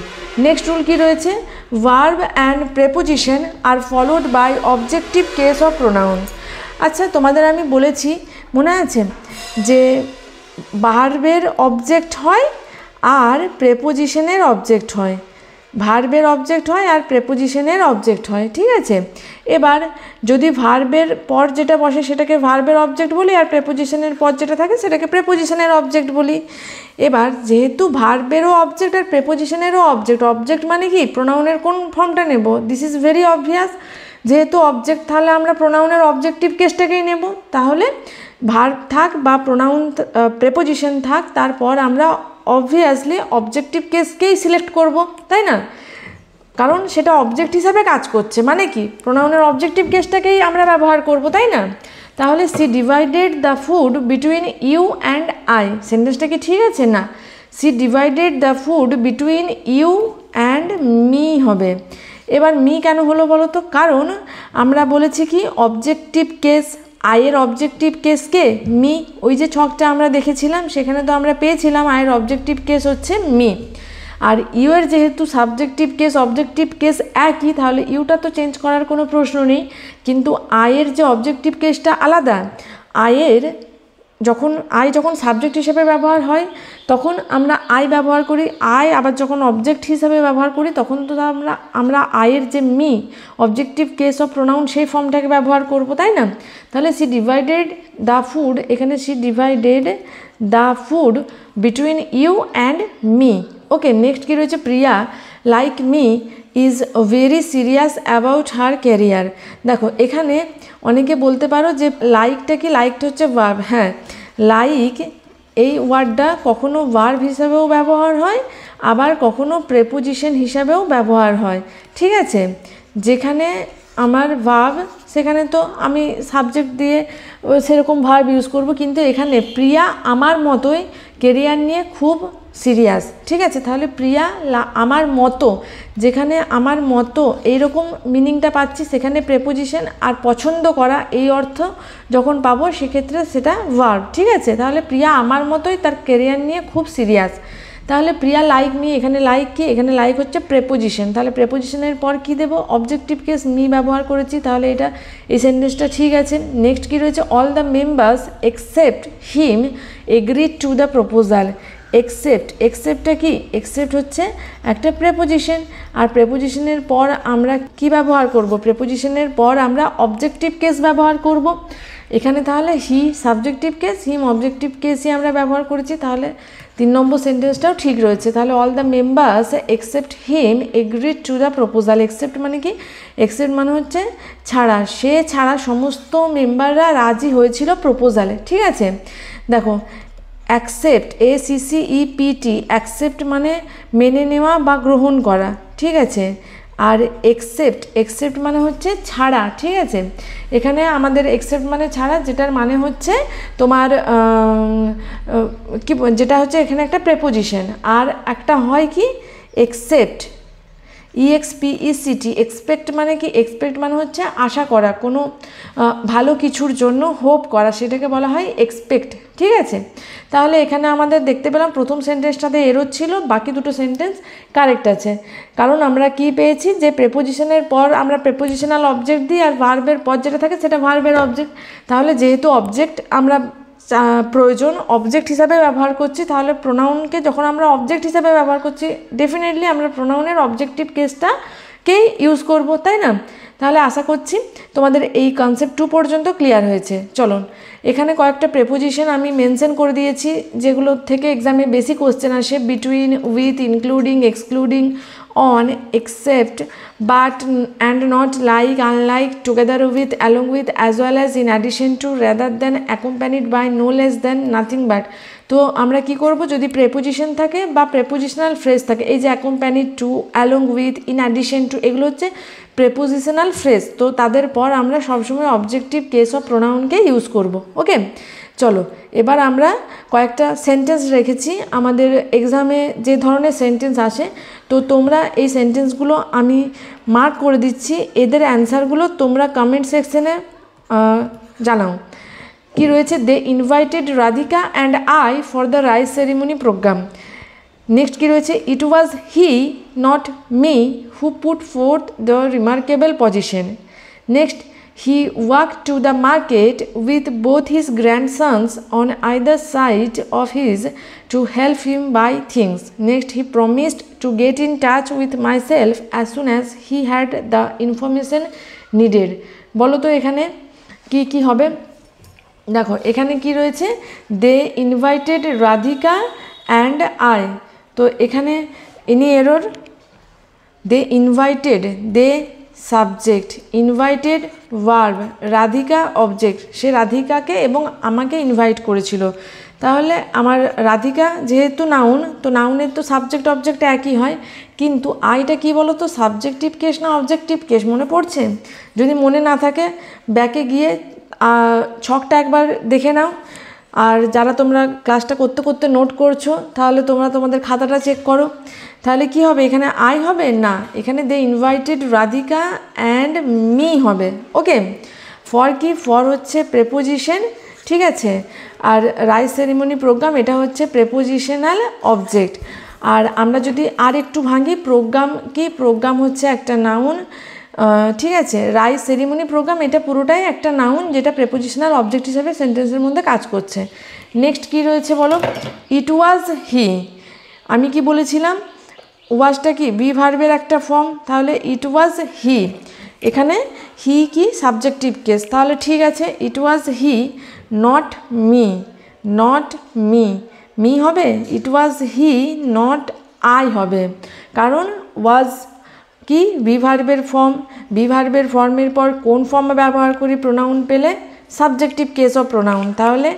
নেক্সট রুল কী রয়েছে? Verb and preposition are followed by objective case of pronoun. আচ্ছা, তোমাদের আমি বলেছি মনে আছে যে ভার্বের অবজেক্ট হয় আর প্রেপোজিশনের অবজেক্ট হয়, ভার্বের অবজেক্ট হয় আর প্রেপোজিশনের অবজেক্ট হয়, ঠিক আছে? এবার যদি ভার্বের পর যেটা বসে সেটাকে ভার্বের অবজেক্ট বলি, আর প্রেপোজিশনের পর যেটা থাকে সেটাকে প্রেপোজিশনের অবজেক্ট বলি। এবার যেহেতু ভার্বেরও অবজেক্ট আর প্রেপোজিশনেরও অবজেক্ট, অবজেক্ট মানে কি? প্রোনাউনের কোন ফর্মটা নেব? দিস ইজ ভেরি অবভিয়াস, যেহেতু অবজেক্ট তাহলে আমরা প্রোনাউনের অবজেক্টিভ কেসটাকেই নেব, তাহলে ভার্ব থাক বা প্রোনাউন প্রেপোজিশন থাক, তারপর আমরা অবভিয়াসলি অবজেক্টিভ কেসকেই সিলেক্ট করব, তাই না? কারণ সেটা অবজেক্ট হিসাবে কাজ করছে, মানে কি প্রোনাউনের অবজেক্টিভ কেসটাকেই আমরা ব্যবহার করব, তাই না? তাহলে she divided the food between you and I, সেন্টেন্সটা কি ঠিক আছে? না, she divided the food between you and me হবে। এবার মি কেন হলো বলো তো? কারণ আমরা বলেছি কি অবজেক্টিভ কেস, আয়ের অবজেক্টিভ কেস কে? মি। ওই যে ছকটা আমরা দেখেছিলাম সেখানে তো আমরা পেয়েছিলাম আয়ের অবজেক্টিভ কেস হচ্ছে মি, আর ইউ এর যেহেতু সাবজেক্টিভ কেস অবজেক্টিভ কেস একই, তাহলে ইউটা তো চেঞ্জ করার কোনো প্রশ্ন নেই, কিন্তু আয়ের যে অবজেক্টিভ কেসটা আলাদা। আয়ের যখন সাবজেক্ট হিসেবে ব্যবহার হয় তখন আমরা আই ব্যবহার করি, আই আবার যখন অবজেক্ট হিসাবে ব্যবহার করি তখন তো আমরা আয়ের যে me objective case of pronoun সেই ফর্মটাকে ব্যবহার করব, তাই না? তাহলে সি ডিভাইডেড দ্য ফুড, এখানে she divided the food between you and me. Okay, next কী রয়েছে? Priya like me is very serious about her career. দেখো এখানে অনেকে বলতে পারো যে লাইকটা কি? লাইকটা হচ্ছে ভার্ব, হ্যাঁ লাইক এই ওয়ার্ডটা কখনো ভার্ব হিসাবেও ব্যবহার হয়, আবার কখনো প্রেপোজিশন হিসাবেও ব্যবহার হয়, ঠিক আছে? যেখানে আমার ভার্ব সেখানে তো আমি সাবজেক্ট দিয়ে সেরকম ভার্ব ইউজ করব, কিন্তু এখানে প্রিয়া আমার মতোই কেরিয়ার নিয়ে খুব সিরিয়াস, ঠিক আছে? তাহলে প্রিয়া আমার মতো, যেখানে আমার মতো এইরকম মিনিংটা পাচ্ছি সেখানে প্রেপোজিশন, আর পছন্দ করা এই অর্থ যখন পাবো সেক্ষেত্রে সেটা ভার্ব, ঠিক আছে? তাহলে প্রিয়া আমার মতোই তার কেরিয়ার নিয়ে খুব সিরিয়াস। তাহলে প্রিয়া লাইক মি, এখানে লাইক কি, এখানে লাইক হচ্ছে প্রেপোজিশন, তাহলে প্রেপোজিশনের পর কি দেবো, অবজেক্টিভ কেস মি ব্যবহার করেছি, তাহলে এটা এই সেন্টেন্সটা ঠিক আছে। নেক্সট কি রয়েছে, all the members except him agreed to the proposal. এক্সেপ্টটা কি, এক্সেপ্ট হচ্ছে একটা প্রেপোজিশন, আর প্রেপোজিশনের পর আমরা কি ব্যবহার করব, প্রেপোজিশনের পর আমরা অবজেক্টিভ কেস ব্যবহার করব। এখানে তাহলে হি সাবজেক্টিভ কেস, হিম অবজেক্টিভ কেসই আমরা ব্যবহার করেছি, তাহলে 3 নম্বর সেন্টেন্সটাও ঠিক রয়েছে। তাহলে all the members except him agreed to the proposal. Except মানে কি, এক্সেপ্ট মানে হচ্ছে ছাড়া, সে ছাড়া সমস্ত মেম্বাররা রাজি হয়েছিল প্রপোজালে, ঠিক আছে। দেখো অ্যাকসেপ্ট, ACCEPT, অ্যাকসেপ্ট মানে মেনে নেওয়া বা গ্রহণ করা, ঠিক আছে। আর এক্সেপ্ট মানে হচ্ছে ছাড়া, ঠিক আছে। এখানে আমাদের এক্সেপ্ট মানে ছাড়া, যেটার মানে হচ্ছে তোমার কি, যেটা হচ্ছে এখানে একটা প্রেপোজিশন, আর একটা হয় কি এক্সেপ্ট, EXPECT, এক্সপেক্ট মানে কি, এক্সপেক্ট মানে হচ্ছে আশা করা, কোনো ভালো কিছুর জন্য হোপ করা, সেটাকে বলা হয় এক্সপেক্ট, ঠিক আছে। তাহলে এখানে আমাদের দেখতে পেলাম প্রথম সেন্টেন্সটাতে এরর ছিল, বাকি দুটো সেন্টেন্স কারেক্ট আছে, কারণ আমরা কি পেয়েছি যে প্রেপোজিশনের পর আমরা প্রেপোজিশনাল অবজেক্ট দিই, আর ভার্বের পর যেটা থাকে সেটা ভার্বের অবজেক্ট। তাহলে যেহেতু অবজেক্ট আমরা প্রয়োজন অবজেক্ট হিসাবে ব্যবহার করছি, তাহলে প্রোনাউনকে যখন আমরা অবজেক্ট হিসাবে ব্যবহার করছি ডেফিনেটলি আমরা প্রোনাউনের অবজেক্টিভ কেসটাকেই ইউজ করব, তাই না। তাহলে আশা করছি তোমাদের এই কনসেপ্ট 2 পর্যন্ত ক্লিয়ার হয়েছে। চলুন, এখানে কয়েকটা প্রেপোজিশন আমি মেনশন করে দিয়েছি যেগুলো থেকে এক্সামে বেশি কোশ্চেন আসে, between, with, including, excluding, on, except, but and not, like, unlike, together with, along with, as well as, in addition to, rather than, accompanied by, no less than, nothing but। তো আমরা কি করব, যদি preposition থাকে বা prepositional phrase থাকে, এই যে accompanied to, along with, in addition to, এগুলো হচ্ছে প্রেপোজিশনাল ফ্রেজ, তো তাদের পর আমরা সবসময় অবজেক্টিভ কেস অফ প্রোনাউনকে ইউজ করব। ওকে, চলো এবার আমরা কয়েকটা সেন্টেন্স রেখেছি আমাদের এক্সামে যে ধরনের সেন্টেন্স আসে, তো তোমরা এই সেন্টেন্সগুলো আমি মার্ক করে দিচ্ছি, এদের অ্যান্সারগুলো তোমরা কমেন্ট সেকশনে জানাও। কি রয়েছে, they invited Radhika and I for the rice ceremony programme. Next কি রয়েছে, it was he not me who put forth the remarkable position. Next, he walked to the market with both his grandsons on either side of his to help him buy things. Next, he promised to get in touch with myself as soon as he had the information needed. বলো তো এখানে কি কি হবে, দেখো এখানে কি রয়েছে, they invited Radhika and I, তো এখানে any error, they invited, they subject, invited verb, Radhika object, সে রাধিকাকে এবং আমাকে ইনভাইট করেছিল। তাহলে আমার রাধিকা যেহেতু নাউন, তো নাউনের তো সাবজেক্ট অবজেক্ট একই হয়, কিন্তু আইটা কি বলো তো, সাবজেক্টিভ কেস না অবজেক্টিভ কেস, মনে পড়ছে? যদি মনে না থাকে ব্যাকে গিয়ে ছকটা একবার দেখে নাও, আর যারা তোমরা ক্লাসটা করতে করতে নোট করছো তাহলে তোমরা তোমাদের খাতাটা চেক করো, তাহলে কি হবে, এখানে আই হবে না, এখানে they invited Radhika and me হবে। ওকে, ফর কি, ফর হচ্ছে প্রেপোজিশন, ঠিক আছে, আর রাইস সেরিমনি প্রোগ্রাম এটা হচ্ছে প্রেপোজিশনাল অবজেক্ট। আর আমরা যদি আর একটু ভাঙি, প্রোগ্রাম কি, প্রোগ্রাম হচ্ছে একটা নাউন, ঠিক আছে, রাইস সেরিমনি প্রোগ্রাম এটা পুরোটাই একটা নাউন যেটা প্রেপোজিশনাল অবজেক্ট হিসেবে সেন্টেন্সের মধ্যে কাজ করছে। নেক্সট কি রয়েছে বলো, ইট ওয়াজ হি, আমি কি বলেছিলাম, ওয়াজটা কি বি ভার্বের একটা ফর্ম, তাহলে ইট ওয়াজ হি, এখানে হি কি সাবজেক্টিভ কেস, তাহলে ঠিক আছে, it was he not me, not me, me হবে, it was he not I হবে, কারণ ওয়াজ কি বি ভার্বের ফর্ম, বি ভার্বের ফর্মের পর কোন ফর্ম ব্যবহার করি প্রোনাউন পেলে, সাবজেক্টিভ কেস অফ প্রোনাউন, তাহলে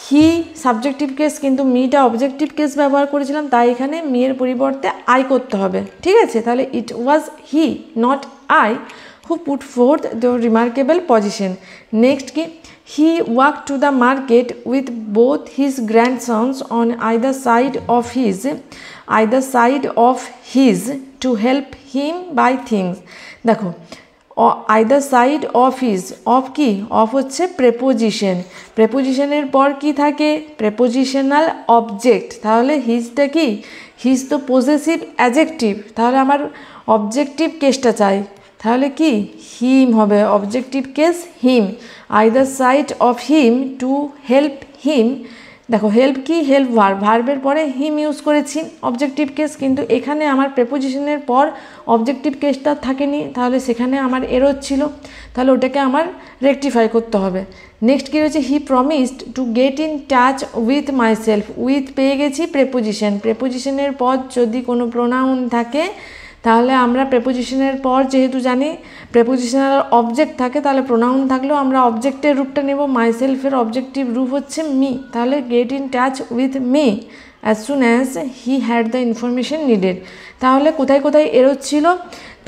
হি সাবজেক্টিভ কেস কিন্তু মিটা অবজেক্টিভ কেস ব্যবহার করেছিলাম, তাই এখানে মি এর পরিবর্তে আই করতে হবে, ঠিক আছে। তাহলে it was he not I who put forth the remarkable position. Next কি, he walk to the market with both his grandsons on either side of his to help him buy things. দেখো either side of his, of কি, of হচ্ছে preposition, প্রেপোজিশনের পর কি থাকে, prepositional object, তাহলে হিজটা কি, হি ইজ তো পজেসিভ অ্যাডজেক্টিভ, তাহলে আমার অবজেক্টিভ কেসটা চাই, তাহলে কি হিম হবে, objective case him. Either side of him to help হিম, দেখো হেল্প কি, হেল্প ভার্ব, ভার্বের পরে হিম ইউজ করেছি অবজেক্টিভ কেস, কিন্তু এখানে আমার প্রেপোজিশনের পর অবজেক্টিভ কেসটা থাকেনি, তাহলে সেখানে আমার এরর ছিল, তাহলে ওটাকে আমার রেকটিফাই করতে হবে। নেক্সট কী রয়েছে, he promised to get in touch with myself, with পেয়ে গেছি প্রেপোজিশন, প্রেপোজিশনের পর যদি কোনো প্রোনাউন থাকে তাহলে আমরা প্রেপোজিশনের পর যেহেতু জানি প্রেপোজিশনাল অবজেক্ট থাকে, তাহলে প্রোনাউন থাকলেও আমরা অবজেক্টের রূপটা নেব, মাইসেলফের অবজেক্টিভ রূপ হচ্ছে মি, তাহলে gate in touch with me as soon as he had the information needed. তাহলে কোথায় কোথায় এরোচ্ছিল,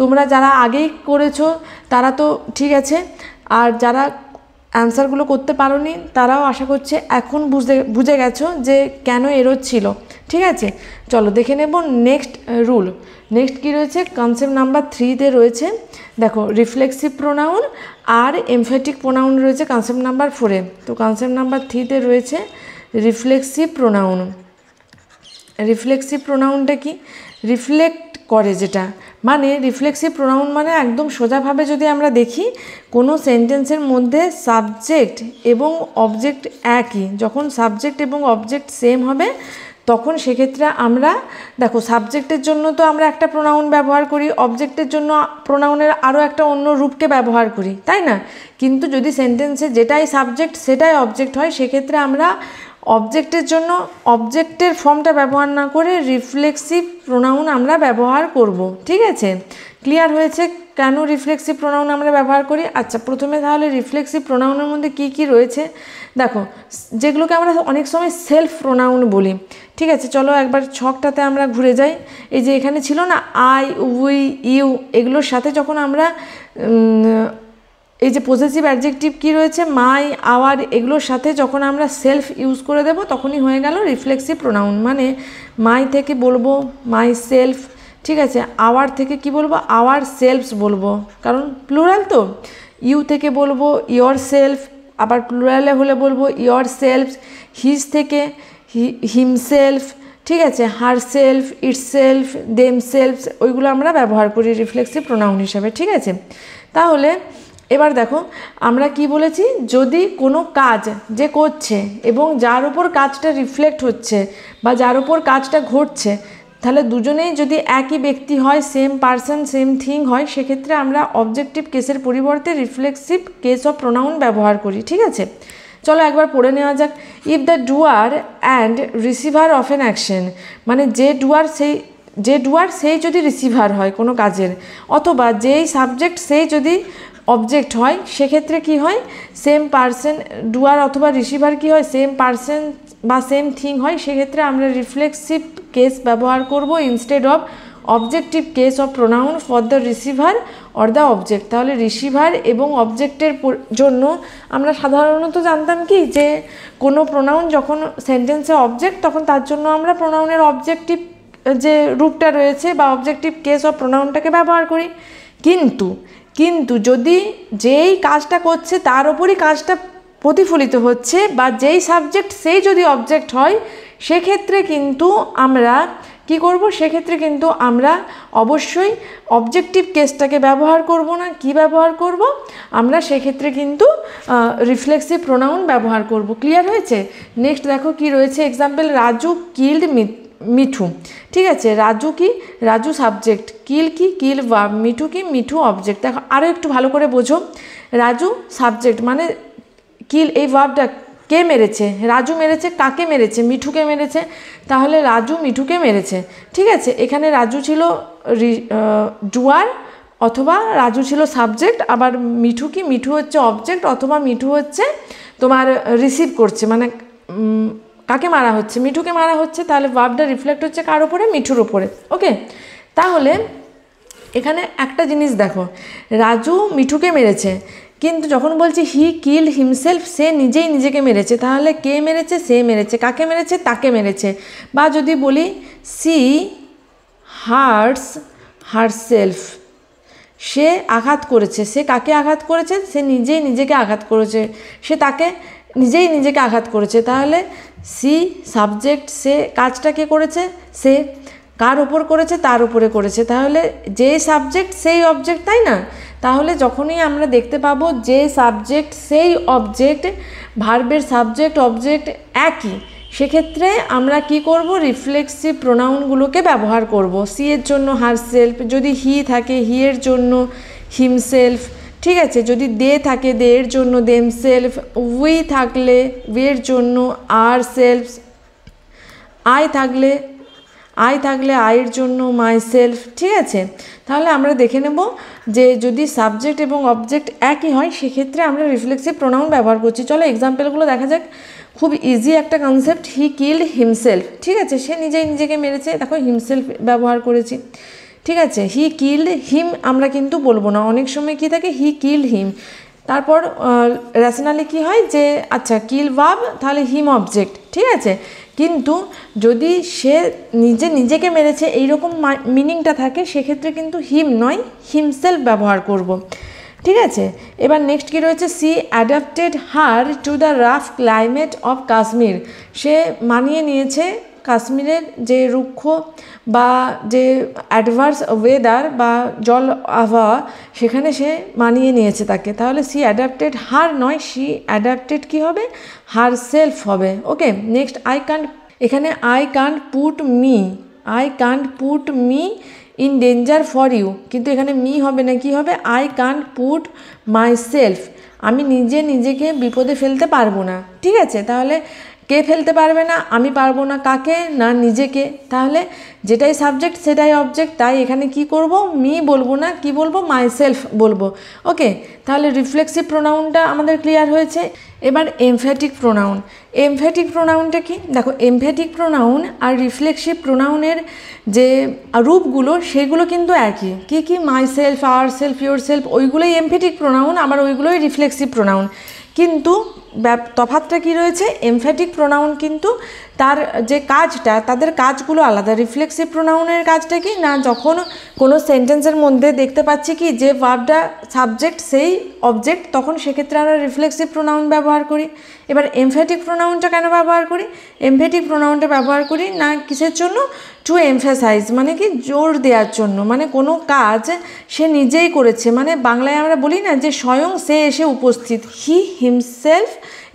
তোমরা যারা আগেই করেছো তারা তো ঠিক আছে, আর যারা অ্যান্সারগুলো করতে পারোনি তারাও আশা করছে এখন বুঝে গেছো যে কেন এরোচ্ছিল। ঠিক আছে, চলো দেখে নেব নেক্সট রুল। নেক্সট কী রয়েছে, কনসেপ্ট নাম্বার 3-তে রয়েছে, দেখো রিফ্লেক্সিভ প্রোনাউন আর এমফ্যাটিক প্রোনাউন রয়েছে কনসেপ্ট নাম্বার 4-এ। তো কনসেপ্ট নাম্বার 3-তে রয়েছে রিফ্লেক্সিভ প্রোনাউন। রিফ্লেক্সিভ প্রোনাউনটা কি, রিফ্লেক্ট করে যেটা, মানে রিফ্লেক্সিভ প্রোনাউন মানে একদম সোজাভাবে যদি আমরা দেখি কোনো সেন্টেন্সের মধ্যে সাবজেক্ট এবং অবজেক্ট একই, যখন সাবজেক্ট এবং অবজেক্ট সেম হবে তখন সেক্ষেত্রে আমরা দেখো সাবজেক্টের জন্য তো আমরা একটা প্রোনাউন ব্যবহার করি, অবজেক্টের জন্য প্রোনাউনের আরও একটা অন্য রূপকে ব্যবহার করি, তাই না? কিন্তু যদি সেন্টেন্সে যেটাই সাবজেক্ট সেটাই অবজেক্ট হয় সেক্ষেত্রে আমরা অবজেক্টের জন্য অবজেক্টের ফর্মটা ব্যবহার না করে রিফ্লেক্সিভ প্রোনাউন আমরা ব্যবহার করব। ঠিক আছে, ক্লিয়ার হয়েছে কেন রিফ্লেক্সিভ প্রোনাউন আমরা ব্যবহার করি? আচ্ছা, প্রথমে তাহলে রিফ্লেক্সিভ প্রোনাউনের মধ্যে কি কি রয়েছে দেখো, যেগুলোকে আমরা অনেক সময় সেলফ প্রোনাউন বলি। ঠিক আছে, চলো একবার ছকটাতে আমরা ঘুরে যাই। এই যে এখানে ছিল না আই, উই, ইউ, এগুলোর সাথে যখন আমরা এই যে পজেসিভ অ্যাডজেক্টিভ কি রয়েছে মাই, আওয়ার, এগুলোর সাথে যখন আমরা সেলফ ইউজ করে দেব তখনই হয়ে গেল রিফ্লেক্সিভ প্রোনাউন। মানে মাই থেকে বলবো মাই সেলফ, ঠিক আছে, আওয়ার থেকে কি বলবো আওয়ার সেলফস বলবো, কারণ প্লুরাল তো। ইউ থেকে বলবো ইয়োর সেলফ, আবার প্লুরালে হলে বলবো ইয়োর সেলফ। হিজ থেকে হিমসেলফ, ঠিক আছে, her self, it's self, them selves, ওইগুলো আমরা ব্যবহার করি রিফ্লেক্সিভ প্রোনাউন হিসাবে। ঠিক আছে, তাহলে এবার দেখো আমরা কি বলেছি, যদি কোনো কাজ যে করছে এবং যার উপর কাজটা রিফ্লেক্ট হচ্ছে বা যার উপর কাজটা ঘটছে, তাহলে দুজনেই যদি একই ব্যক্তি হয়, সেম পারসন সেম থিং হয়, সেক্ষেত্রে আমরা অবজেক্টিভ কেসের পরিবর্তে রিফ্লেক্সিভ কেস অফ প্রোনাউন ব্যবহার করি। ঠিক আছে, চলো একবার পড়ে নেওয়া যাক। If the doer and receiver of an action, মানে যে ডুয়ার সেই যদি রিসিভার হয় কোনো কাজের, অথবা যেই সাবজেক্ট সেই যদি অবজেক্ট হয়, সেক্ষেত্রে কি হয়, সেম পারসন, ডুয়ার অথবা রিসিভার কি হয়, সেম পারসন বা সেম থিং হয়, সেক্ষেত্রে আমরা রিফ্লেক্সিভ কেস ব্যবহার করব instead of objective case of pronoun for the receiver or the object. তাহলে রিসিভার এবং অবজেক্টের জন্য আমরা সাধারণত জানতাম কি, যে কোনো প্রোনাউন যখন সেন্টেন্সে অবজেক্ট তখন তার জন্য আমরা প্রোনাউনের অবজেক্টিভ যে রূপটা রয়েছে বা অবজেক্টিভ কেস অফ প্রোনাউনটাকে ব্যবহার করি। কিন্তু যদি যেই কাজটা করছে তার ওপরই কাজটা প্রতিফলিত হচ্ছে বা যেই সাবজেক্ট সেই যদি অবজেক্ট হয়, সেক্ষেত্রে কিন্তু আমরা কি করব, সেক্ষেত্রে কিন্তু আমরা অবশ্যই অবজেক্টিভ কেসটাকে ব্যবহার করব না। কি ব্যবহার করব আমরা, সেক্ষেত্রে কিন্তু রিফ্লেক্সিভ প্রোনাউন ব্যবহার করব। ক্লিয়ার হয়েছে? নেক্সট দেখো কি রয়েছে, এক্সাম্পল রাজু কিল্ড মিঠু। ঠিক আছে, রাজু কি, রাজু সাবজেক্ট, কিল কি, কিল ভার্ব, মিঠু কি, মিঠু অবজেক্ট। দেখো আরও একটু ভালো করে বোঝো, রাজু সাবজেক্ট মানে কিল, এই ভার্বটা কে মেরেছে, রাজু মেরেছে, কাকে মেরেছে, মিঠুকে মেরেছে, তাহলে রাজু মিঠুকে মেরেছে। ঠিক আছে, এখানে রাজু ছিল ডুয়ার অথবা রাজু ছিল সাবজেক্ট, আবার মিঠু কি, মিঠু হচ্ছে অবজেক্ট অথবা মিঠু হচ্ছে তোমার রিসিভ করছে, মানে কাকে মারা হচ্ছে, মিঠুকে মারা হচ্ছে, তাহলে ভার্বটা রিফ্লেক্ট হচ্ছে কার ওপরে, মিঠুর ওপরে। ওকে, তাহলে এখানে একটা জিনিস দেখো, রাজু মিঠুকে মেরেছে, কিন্তু যখন বলছি হি কিল হিমসেলফ, সে নিজেই নিজেকে মেরেছে, তাহলে কে মেরেছে, সে মেরেছে, কাকে মেরেছে, তাকে মেরেছে। বা যদি বলি সি হার্টস হারসেলফ, সে আঘাত করেছে, সে কাকে আঘাত করেছে, সে নিজেই নিজেকে আঘাত করেছে, সে তাকে নিজেই নিজেকে আঘাত করেছে, তাহলে সি সাবজেক্ট, সে কাজটা কে করেছে, সে, কার ওপর করেছে, তার উপরে করেছে, তাহলে যে সাবজেক্ট সেই অবজেক্ট, তাই না? তাহলে যখনই আমরা দেখতে পাবো যে সাবজেক্ট সেই অবজেক্ট, ভার্বের সাবজেক্ট অবজেক্ট একই, সেক্ষেত্রে আমরা কি করব, রিফ্লেক্সিভ প্রোনাউনগুলোকে ব্যবহার করব। সি এর জন্য হারসেলফ, যদি হি থাকে হি এর জন্য হিমসেলফ, ঠিক আছে? যদি দে থাকে দে এর জন্য দেমসেলফ, উই থাকলে উই এর জন্য আর সেলফ, আই থাকলে আয়ের জন্য মাই সেলফ, ঠিক আছে? তাহলে আমরা দেখে নেব যে যদি সাবজেক্ট এবং অবজেক্ট একই হয় সেক্ষেত্রে আমরা রিফ্লেক্সিভ প্রোনাউন ব্যবহার করছি। চলো এক্সাম্পলগুলো দেখা যাক। খুব ইজি একটা কনসেপ্ট, হি কিল্ড হিমসেলফ, ঠিক আছে? সে নিজেকে মেরেছে, দেখো হিমসেলফ ব্যবহার করেছি, ঠিক আছে? হি কিল্ড হিম আমরা কিন্তু বলবো না, অনেক সময় কি থাকে হি কিল্ড হিম, তারপর রেশনালি কি হয় যে আচ্ছা কিল ভার্ব, তাহলে হিম অবজেক্ট, ঠিক আছে? কিন্তু যদি সে নিজেকে মেরেছে এইরকম মিনিংটা থাকে সেক্ষেত্রে কিন্তু হিম নয় হিমসেলফ ব্যবহার করব, ঠিক আছে? এবার নেক্সট কি রয়েছে, she adapted her to the rough climate of Kashmir, সে মানিয়ে নিয়েছে কাশ্মীরের যে রুক্ষ বা যে অ্যাডভার্স ওয়েদার বা জল আবহাওয়া, সেখানে সে মানিয়ে নিয়েছে তাকে, তাহলে সি অ্যাডাপ্টেড হার নয়, সি অ্যাডাপ্টেড কি হবে, হার সেলফ হবে। ওকে, নেক্সট এখানে I can't put me in danger for you, কিন্তু এখানে মি হবে না, কি হবে, I can't put myself, আমি নিজেকে বিপদে ফেলতে পারবো না, ঠিক আছে? তাহলে কে ফেলতে পারবে না, আমি পারবো না, কাকে না, নিজেকে, তাহলে যেটাই সাবজেক্ট সেটাই অবজেক্ট, তাই এখানে কি করব, মি বলবো না, কি বলবো, মাই সেলফ বলবো। ওকে, তাহলে রিফ্লেক্সিভ প্রোনাউনটা আমাদের ক্লিয়ার হয়েছে। এবার এমফ্যাটিক প্রোনাউনটা কি, দেখো এমফ্যাটিক প্রোনাউন আর রিফ্লেক্সিভ প্রোনাউনের যে রূপগুলো সেগুলো কিন্তু একই, কি মাই সেলফ, আর সেলফ, ইয়োর সেলফ, ওইগুলোই এমফ্যাটিক প্রোনাউন, আবার ওইগুলোই রিফ্লেক্সিভ প্রোনাউন, কিন্তু তফাৎটা কি রয়েছে, এমফ্যাটিক প্রোনাউন কিন্তু তার যে কাজটা, তাদের কাজগুলো আলাদা। রিফ্লেক্সিভ প্রোনাউনের কাজটা কি না, যখন কোনো সেন্টেন্সের মধ্যে দেখতে পাচ্ছি কি যে ভার্বটা সাবজেক্ট সেই অবজেক্ট, তখন সেক্ষেত্রে আমরা রিফ্লেক্সিভ প্রোনাউন ব্যবহার করি। এবার এমফ্যাটিক প্রোনাউনটা কেন ব্যবহার করি, এমফ্যাটিক প্রোনাউনটা ব্যবহার করি না কিসের জন্য, টু এমফ্যাসাইজ, মানে কি জোর দেওয়ার জন্য, মানে কোনো কাজ সে নিজেই করেছে, মানে বাংলায় আমরা বলি না যে স্বয়ং সে এসে উপস্থিত, হি হিমসেলফ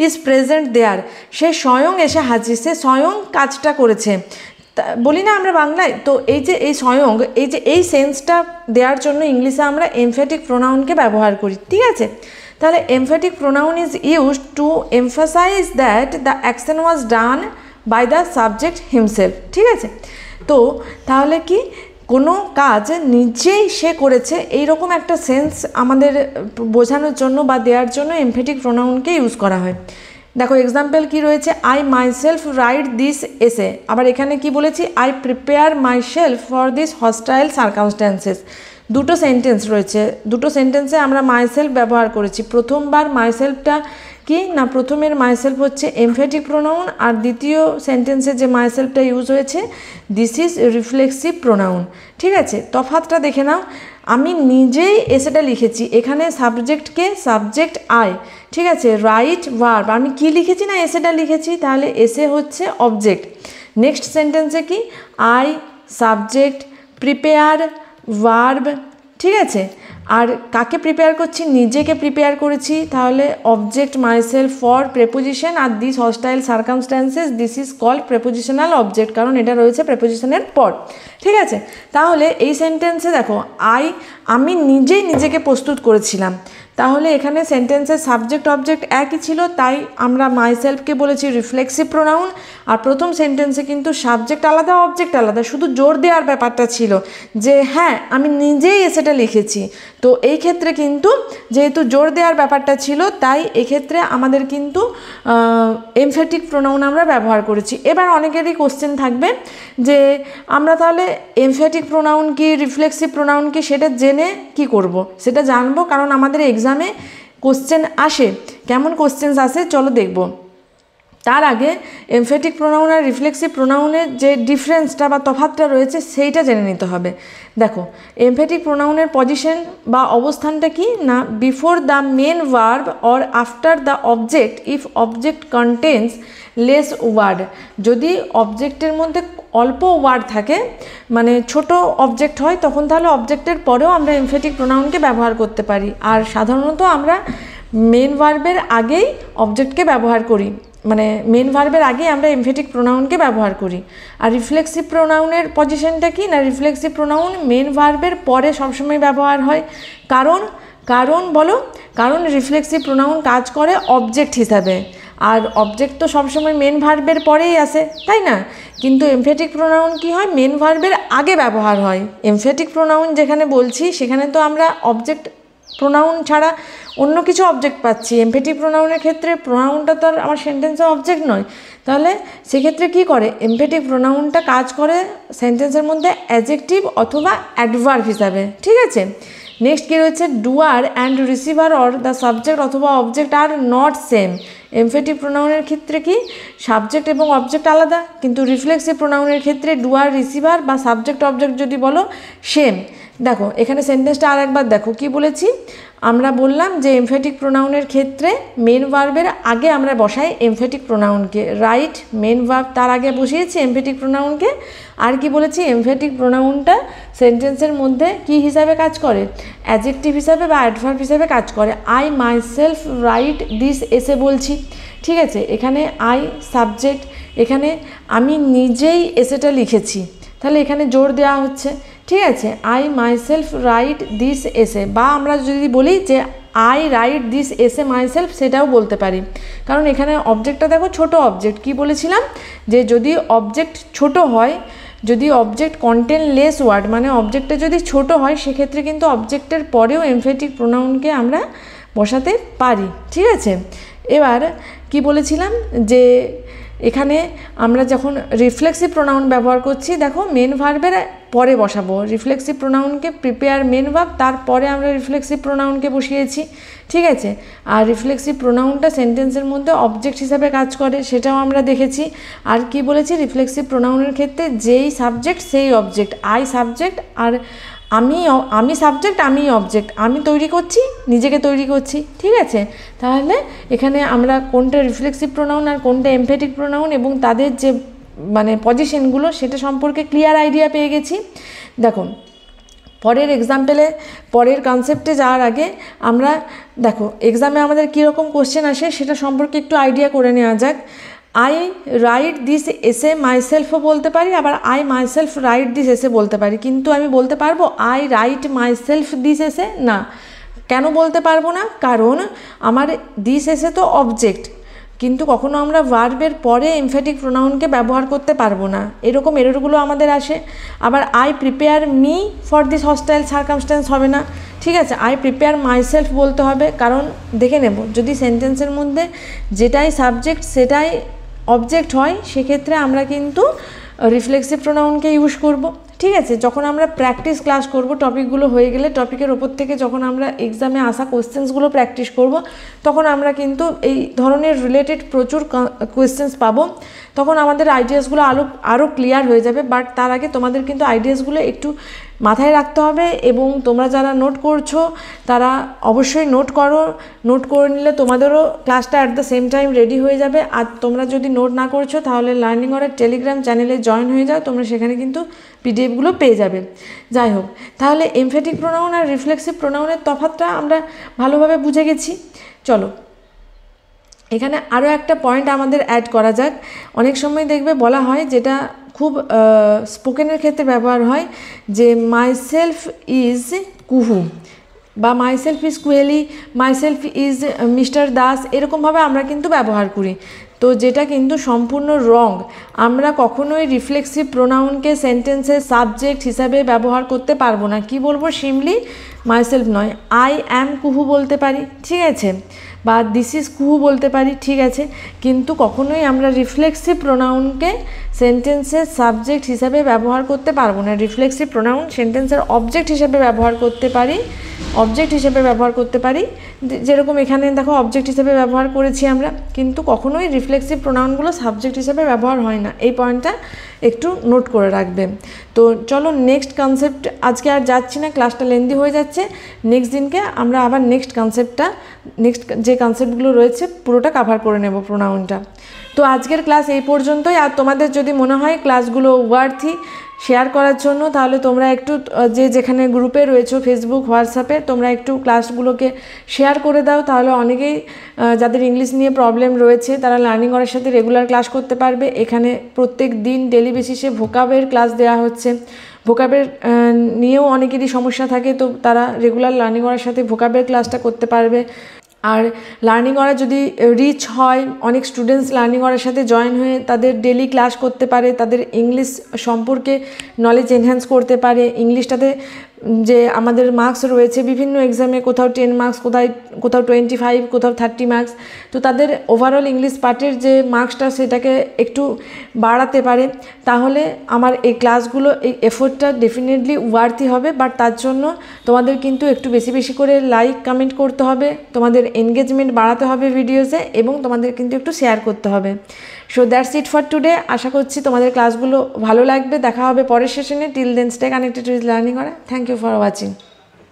ইজ প্রেজেন্ট দেয়ার, সে স্বয়ং এসে হাজির, সে স্বয়ং কাজটা করেছে, বলি না আমরা বাংলায়। তো এই যে এই স্বয়ং, এই সেন্সটা দেওয়ার জন্য ইংলিশে আমরা এমফ্যাটিক প্রোনাউনকে ব্যবহার করি, ঠিক আছে? তাহলে emphatic pronoun is used to emphasize that the action was done by the subject himself, ঠিক আছে? তো তাহলে কি কোনো কাজ নিজেই সে করেছে এইরকম একটা সেন্স আমাদের বোঝানোর জন্য বা দেওয়ার জন্য এমফ্যাটিক প্রোনাউনকে ইউজ করা হয়। দেখো এক্সাম্পল কি রয়েছে, আই মাইসেলফ রাইট দিস এসে, আবার এখানে কি বলেছি, I prepare myself for this hostile circumstances, দুটো সেন্টেন্স রয়েছে, দুটো সেন্টেন্সে আমরা মাইসেলফ ব্যবহার করেছি। প্রথমবার মাইসেলফটা কি না, প্রথমের মাইসেলফ হচ্ছে এমফ্যাটিক প্রোনাউন, আর দ্বিতীয় সেন্টেন্সে যে মাইসেলফটা ইউজ হয়েছে দিস ইজ রিফ্লেক্সিভ প্রোনাউন, ঠিক আছে? তফাৎটা দেখে নাও, আমি নিজেই এসেটা লিখেছি, এখানে সাবজেক্ট আই, ঠিক আছে? রাইট ভার্ব, আমি কি লিখেছি না এসেটা লিখেছি, তাহলে এসে হচ্ছে অবজেক্ট। নেক্সট সেন্টেন্সে কি, আই সাবজেক্ট, প্রিপেয়ার ভার্ব, ঠিক আছে? আর কাকে প্রিপেয়ার করছি, নিজেকে প্রিপেয়ার করেছি, তাহলে অবজেক্ট মাইসেলফ ফর প্রেপোজিশন, আর this hostile circumstances this is called prepositional object, কারণ এটা রয়েছে প্রেপোজিশনের পর, ঠিক আছে? তাহলে এই সেন্টেন্সে দেখো আমি নিজেকে প্রস্তুত করেছিলাম, তাহলে এখানে সেন্টেন্সের সাবজেক্ট অবজেক্ট একই ছিল, তাই আমরা মাইসেলফকে বলেছি রিফ্লেক্সিভ প্রোনাউন, আর প্রথম সেন্টেন্সে কিন্তু সাবজেক্ট আলাদা অবজেক্ট আলাদা, শুধু জোর দেওয়ার ব্যাপারটা ছিল যে হ্যাঁ আমি নিজেই সেটা লিখেছি। তো এই ক্ষেত্রে কিন্তু যেহেতু জোর দেওয়ার ব্যাপারটা ছিল, তাই এক্ষেত্রে আমাদের কিন্তু এমফ্যাটিক প্রোনাউন আমরা ব্যবহার করেছি। এবার অনেকেরই কোশ্চেন থাকবে যে আমরা তাহলে এমফ্যাটিক প্রোনাউন কি রিফ্লেক্সিভ প্রোনাউন কি সেটা জেনে কি করব, সেটা জানবো, কারণ আমাদের এক্সামে কোশ্চেন আসে। কেমন কোশ্চেন আসে চলো দেখব। তার আগে এমফ্যাটিক প্রোনাউন আর রিফ্লেক্সিভ প্রোনাউনের যে ডিফারেন্সটা বা তফাৎটা রয়েছে সেইটা জেনে নিতে হবে। দেখো এমফ্যাটিক প্রোনাউনের পজিশন বা অবস্থানটা কি না, before the main verb or after the object if object contains less word, যদি অবজেক্টের মধ্যে অল্প ওয়ার্ড থাকে, মানে ছোট অবজেক্ট হয়, তখন তাহলে অবজেক্টের পরেও আমরা এমফেটিক প্রোনাউনকে ব্যবহার করতে পারি। আর সাধারণত আমরা মেন ভার্বের আগেই অবজেক্টকে ব্যবহার করি, মানে মেন ভার্বের আগেই আমরা এমফেটিক প্রোনাউনকে ব্যবহার করি। আর রিফ্লেক্সিভ প্রোনাউনের পজিশনটা কি না, রিফ্লেক্সিভ প্রোনাউন মেন ভার্বের পরে সবসময় ব্যবহার হয়। কারণ বলো, কারণ রিফ্লেক্সিভ প্রোনাউন কাজ করে অবজেক্ট হিসাবে, আর অবজেক্ট তো সবসময় মেন ভার্বের পরেই আসে, তাই না? কিন্তু এমফেটিক প্রোনাউন কি হয়, মেন ভার্বের আগে ব্যবহার হয়। এমফেটিক প্রোনাউন যেখানে বলছি সেখানে তো আমরা অবজেক্ট প্রোনাউন ছাড়া অন্য কিছু অবজেক্ট পাচ্ছি। এমফেটিক প্রোনাউনের ক্ষেত্রে প্রোনাউনটা তো আর আমার সেন্টেন্সের অবজেক্ট নয়, তাহলে সেক্ষেত্রে কি করে, এমফেটিক প্রোনাউনটা কাজ করে সেন্টেন্সের মধ্যে অ্যাডজেক্টিভ অথবা অ্যাডভার্ব হিসাবে, ঠিক আছে? নেক্সট কী রয়েছে, doer and receiver or the subject অথবা object are not same. Emphatic প্রোনাউনের ক্ষেত্রে কি সাবজেক্ট এবং অবজেক্ট আলাদা, কিন্তু রিফ্লেক্সিভ প্রোনাউনের ক্ষেত্রে ডুয়ার রিসিভার বা সাবজেক্ট অবজেক্ট যদি বলো সেম। দেখো এখানে সেন্টেন্সটা আর একবার দেখো কি বলেছি, আমরা বললাম যে এমফেটিক প্রোনাউনের ক্ষেত্রে মেন ভার্বের আগে আমরা বসাই এমফেটিক প্রোনাউনকে, রাইট? মেন ভার্ব তার আগে বসিয়েছি এমফেটিক প্রোনাউনকে। আর কি বলেছি, এমফেটিক প্রোনাউনটা সেন্টেন্সের মধ্যে কি হিসাবে কাজ করে, অ্যাডজেক্টিভ হিসাবে বা অ্যাডভার্ব হিসাবে কাজ করে। I my self right this এসে বলছি, ঠিক আছে? এখানে আই সাবজেক্ট, এখানে আমি নিজেই এসেটা লিখেছি, তাহলে এখানে জোর দেওয়া হচ্ছে, ঠিক আছে? আই মাইসেলফ রাইট দিস এসে, বা আমরা যদি বলি যে আই রাইট দিস এসে মাইসেলফ, সেটাও বলতে পারি। কারণ এখানে অবজেক্টটা দেখো ছোট অবজেক্ট, কি বলেছিলাম যে যদি অবজেক্ট ছোট হয়, যদি অবজেক্ট কন্টেন লেস ওয়ার্ড, মানে অবজেক্টটা যদি ছোট হয়, সেক্ষেত্রে কিন্তু অবজেক্টের পরেও এমফেটিক প্রোনাউনকে আমরা বসাতে পারি, ঠিক আছে? এবার কি বলেছিলাম যে এখানে আমরা যখন রিফ্লেক্সিভ প্রোনাউন ব্যবহার করছি, দেখো মেন ভার্বের পরে বসাবো রিফ্লেক্সিভ প্রোনাউনকে, প্রিপেয়ার মেন ভার্ব, তারপরে আমরা রিফ্লেক্সিভ প্রোনাউনকে বসিয়েছি, ঠিক আছে? আর রিফ্লেক্সিভ প্রোনাউনটা সেন্টেন্সের মধ্যে অবজেক্ট হিসাবে কাজ করে, সেটাও আমরা দেখেছি। আর কি বলেছি, রিফ্লেক্সিভ প্রোনাউনের ক্ষেত্রে যেই সাবজেক্ট সেই অবজেক্ট, আই সাবজেক্ট আর আমি সাবজেক্ট, আমি অবজেক্ট, আমি তৈরি করছি, নিজেকে তৈরি করছি, ঠিক আছে? তাহলে এখানে আমরা কোনটা রিফ্লেক্সিভ প্রোনাউন আর কোনটা এমফেটিক প্রোনাউন এবং তাদের যে মানে পজিশনগুলো, সেটা সম্পর্কে ক্লিয়ার আইডিয়া পেয়ে গেছি। দেখো পরের এক্সাম্পলে, পরের কনসেপ্টে যাওয়ার আগে আমরা দেখো এক্সামে আমাদের কীরকম কোশ্চেন আসে সেটা সম্পর্কে একটু আইডিয়া করে নেওয়া যাক। আই রাইট দিস এসে মাইসেলফও বলতে পারি, আবার আই মাইসেলফ রাইট দিস এসে বলতে পারি, কিন্তু আমি বলতে পারবো আই রাইট মাইসেলফ দিস এসে না। কেন বলতে পারবো না? কারণ আমার দিস এসে তো অবজেক্ট, কিন্তু কখনো আমরা ভার্বের পরে এমফেটিক প্রোনাউনকে ব্যবহার করতে পারবো না, এরকম এররগুলো আমাদের আসে। আবার I prepare me for this hostile circumstance হবে না, ঠিক আছে? আই প্রিপেয়ার মাইসেলফ বলতে হবে, কারণ দেখে নেব যদি সেন্টেন্সের মধ্যে যেটাই সাবজেক্ট সেটাই অবজেক্ট হয়, সেক্ষেত্রে আমরা কিন্তু রিফ্লেক্সিভ প্রোনাউনকে ইউজ করব, ঠিক আছে? যখন আমরা প্র্যাকটিস ক্লাস করব, টপিকগুলো হয়ে গেলে টপিকের ওপর থেকে যখন আমরা এক্সামে আসা কোয়েশ্চেন্সগুলো প্র্যাকটিস করব, তখন আমরা কিন্তু এই ধরনের রিলেটেড প্রচুর কোয়েশ্চেন্স পাবো, তখন আমাদের আইডিয়াসগুলো আরও ক্লিয়ার হয়ে যাবে। বাট তার আগে তোমাদের কিন্তু আইডিয়াসগুলো একটু মাথায় রাখতে হবে, এবং তোমরা যারা নোট করছো তারা অবশ্যই নোট করো, নোট করে নিলে তোমাদেরও ক্লাসটা at the same time ready হয়ে যাবে। আর তোমরা যদি নোট না করছো তাহলে লার্নিং অরের টেলিগ্রাম চ্যানেলে জয়েন হয়ে যাও, তোমরা সেখানে কিন্তু পিডিএফগুলো পেয়ে যাবে। যাই হোক, তাহলে এমফেটিক প্রোনাউন আর রিফ্লেক্সিভ প্রোনাউনের তফাৎটা আমরা ভালোভাবে বুঝে গেছি। চলো এখানে আরও একটা পয়েন্ট আমাদের অ্যাড করা যাক। অনেক সময় দেখবে বলা হয়, যেটা খুব স্পোকেনের ক্ষেত্রে ব্যবহার হয়, যে মাইসেলফ ইজ কুহু বা myself is Kuheli, myself is mister Das, এরকমভাবে আমরা কিন্তু ব্যবহার করি। তো যেটা কিন্তু সম্পূর্ণ রং। আমরা কখনোই রিফ্লেক্সিভ প্রোনাউনকে সেন্টেন্সের সাবজেক্ট হিসাবে ব্যবহার করতে পারবো না। কি বলবো? সিমলি মাইসেলফ নয়, আই অ্যাম কুহু বলতে পারি, ঠিক আছে? বা দিস ইজ কুহু বলতে পারি, ঠিক আছে? কিন্তু কখনোই আমরা রিফ্লেক্সিভ প্রোনাউনকে সেন্টেন্সের সাবজেক্ট হিসাবে ব্যবহার করতে পারবো না। রিফ্লেক্সিভ প্রোনাউন সেন্টেন্সের অবজেক্ট হিসাবে ব্যবহার করতে পারি, যেরকম এখানে দেখো অবজেক্ট হিসেবে ব্যবহার করেছি আমরা, কিন্তু কখনোই রিফ্লেক্সিভ প্রোনাউনগুলো সাবজেক্ট হিসেবে ব্যবহার হয় না। এই পয়েন্টটা একটু নোট করে রাখবে। তো চলো নেক্সট কনসেপ্ট, আজকে আর যাচ্ছি না, ক্লাসটা লেন্দি হয়ে যাচ্ছে। নেক্সট দিনকে আমরা আবার নেক্সট যে কনসেপ্টগুলো রয়েছে পুরোটা কাভার করে নেব প্রোনাউনটা। তো আজকের ক্লাস এই পর্যন্তই। আর তোমাদের যদি মনে হয় ক্লাসগুলো ওয়ার্থি শেয়ার করার জন্য, তাহলে তোমরা একটু যেখানে গ্রুপে রয়েছো ফেসবুক হোয়াটসঅ্যাপে, তোমরা একটু ক্লাসগুলোকে শেয়ার করে দাও। তাহলে অনেকেই যাদের ইংলিশ নিয়ে প্রবলেম রয়েছে তারা লার্নিং অরের সাথে রেগুলার ক্লাস করতে পারবে। এখানে প্রত্যেক দিন ডেলি বেসিসে ভোকাবের ক্লাস দেওয়া হচ্ছে। ভোকাবের নিয়েও অনেকেরই সমস্যা থাকে, তো তারা রেগুলার লার্নিং অরের সাথে ভোকাবের ক্লাসটা করতে পারবে। আর লার্নিং অরা যদি রিচ হয়, অনেক স্টুডেন্টস লার্নিং অরার সাথে জয়েন হয়ে তাদের ডেলি ক্লাস করতে পারে, তাদের ইংলিশ সম্পর্কে নলেজ এনহ্যান্স করতে পারে। ইংলিশটাতে যে আমাদের মার্কস রয়েছে বিভিন্ন এক্সামে, কোথাও 10 মার্কস, কোথাও 25, কোথাও 30 মার্কস, তো তাদের ওভারঅল ইংলিশ পার্টের যে মার্কসটা সেটাকে একটু বাড়াতে পারে। তাহলে আমার এই ক্লাসগুলো, এই এফোর্টটা ডেফিনেটলি ওয়ার্থি হবে। বাট তার জন্য তোমাদের কিন্তু একটু বেশি বেশি করে লাইক কমেন্ট করতে হবে, তোমাদের এনগেজমেন্ট বাড়াতে হবে ভিডিওসে, এবং তোমাদের কিন্তু একটু শেয়ার করতে হবে। So that's it for today. আশা করছি তোমাদের ক্লাসগুলো ভালো লাগবে। দেখা হবে পরের সেশনে। Till then stay connected with Learning Aura. Thank you for watching.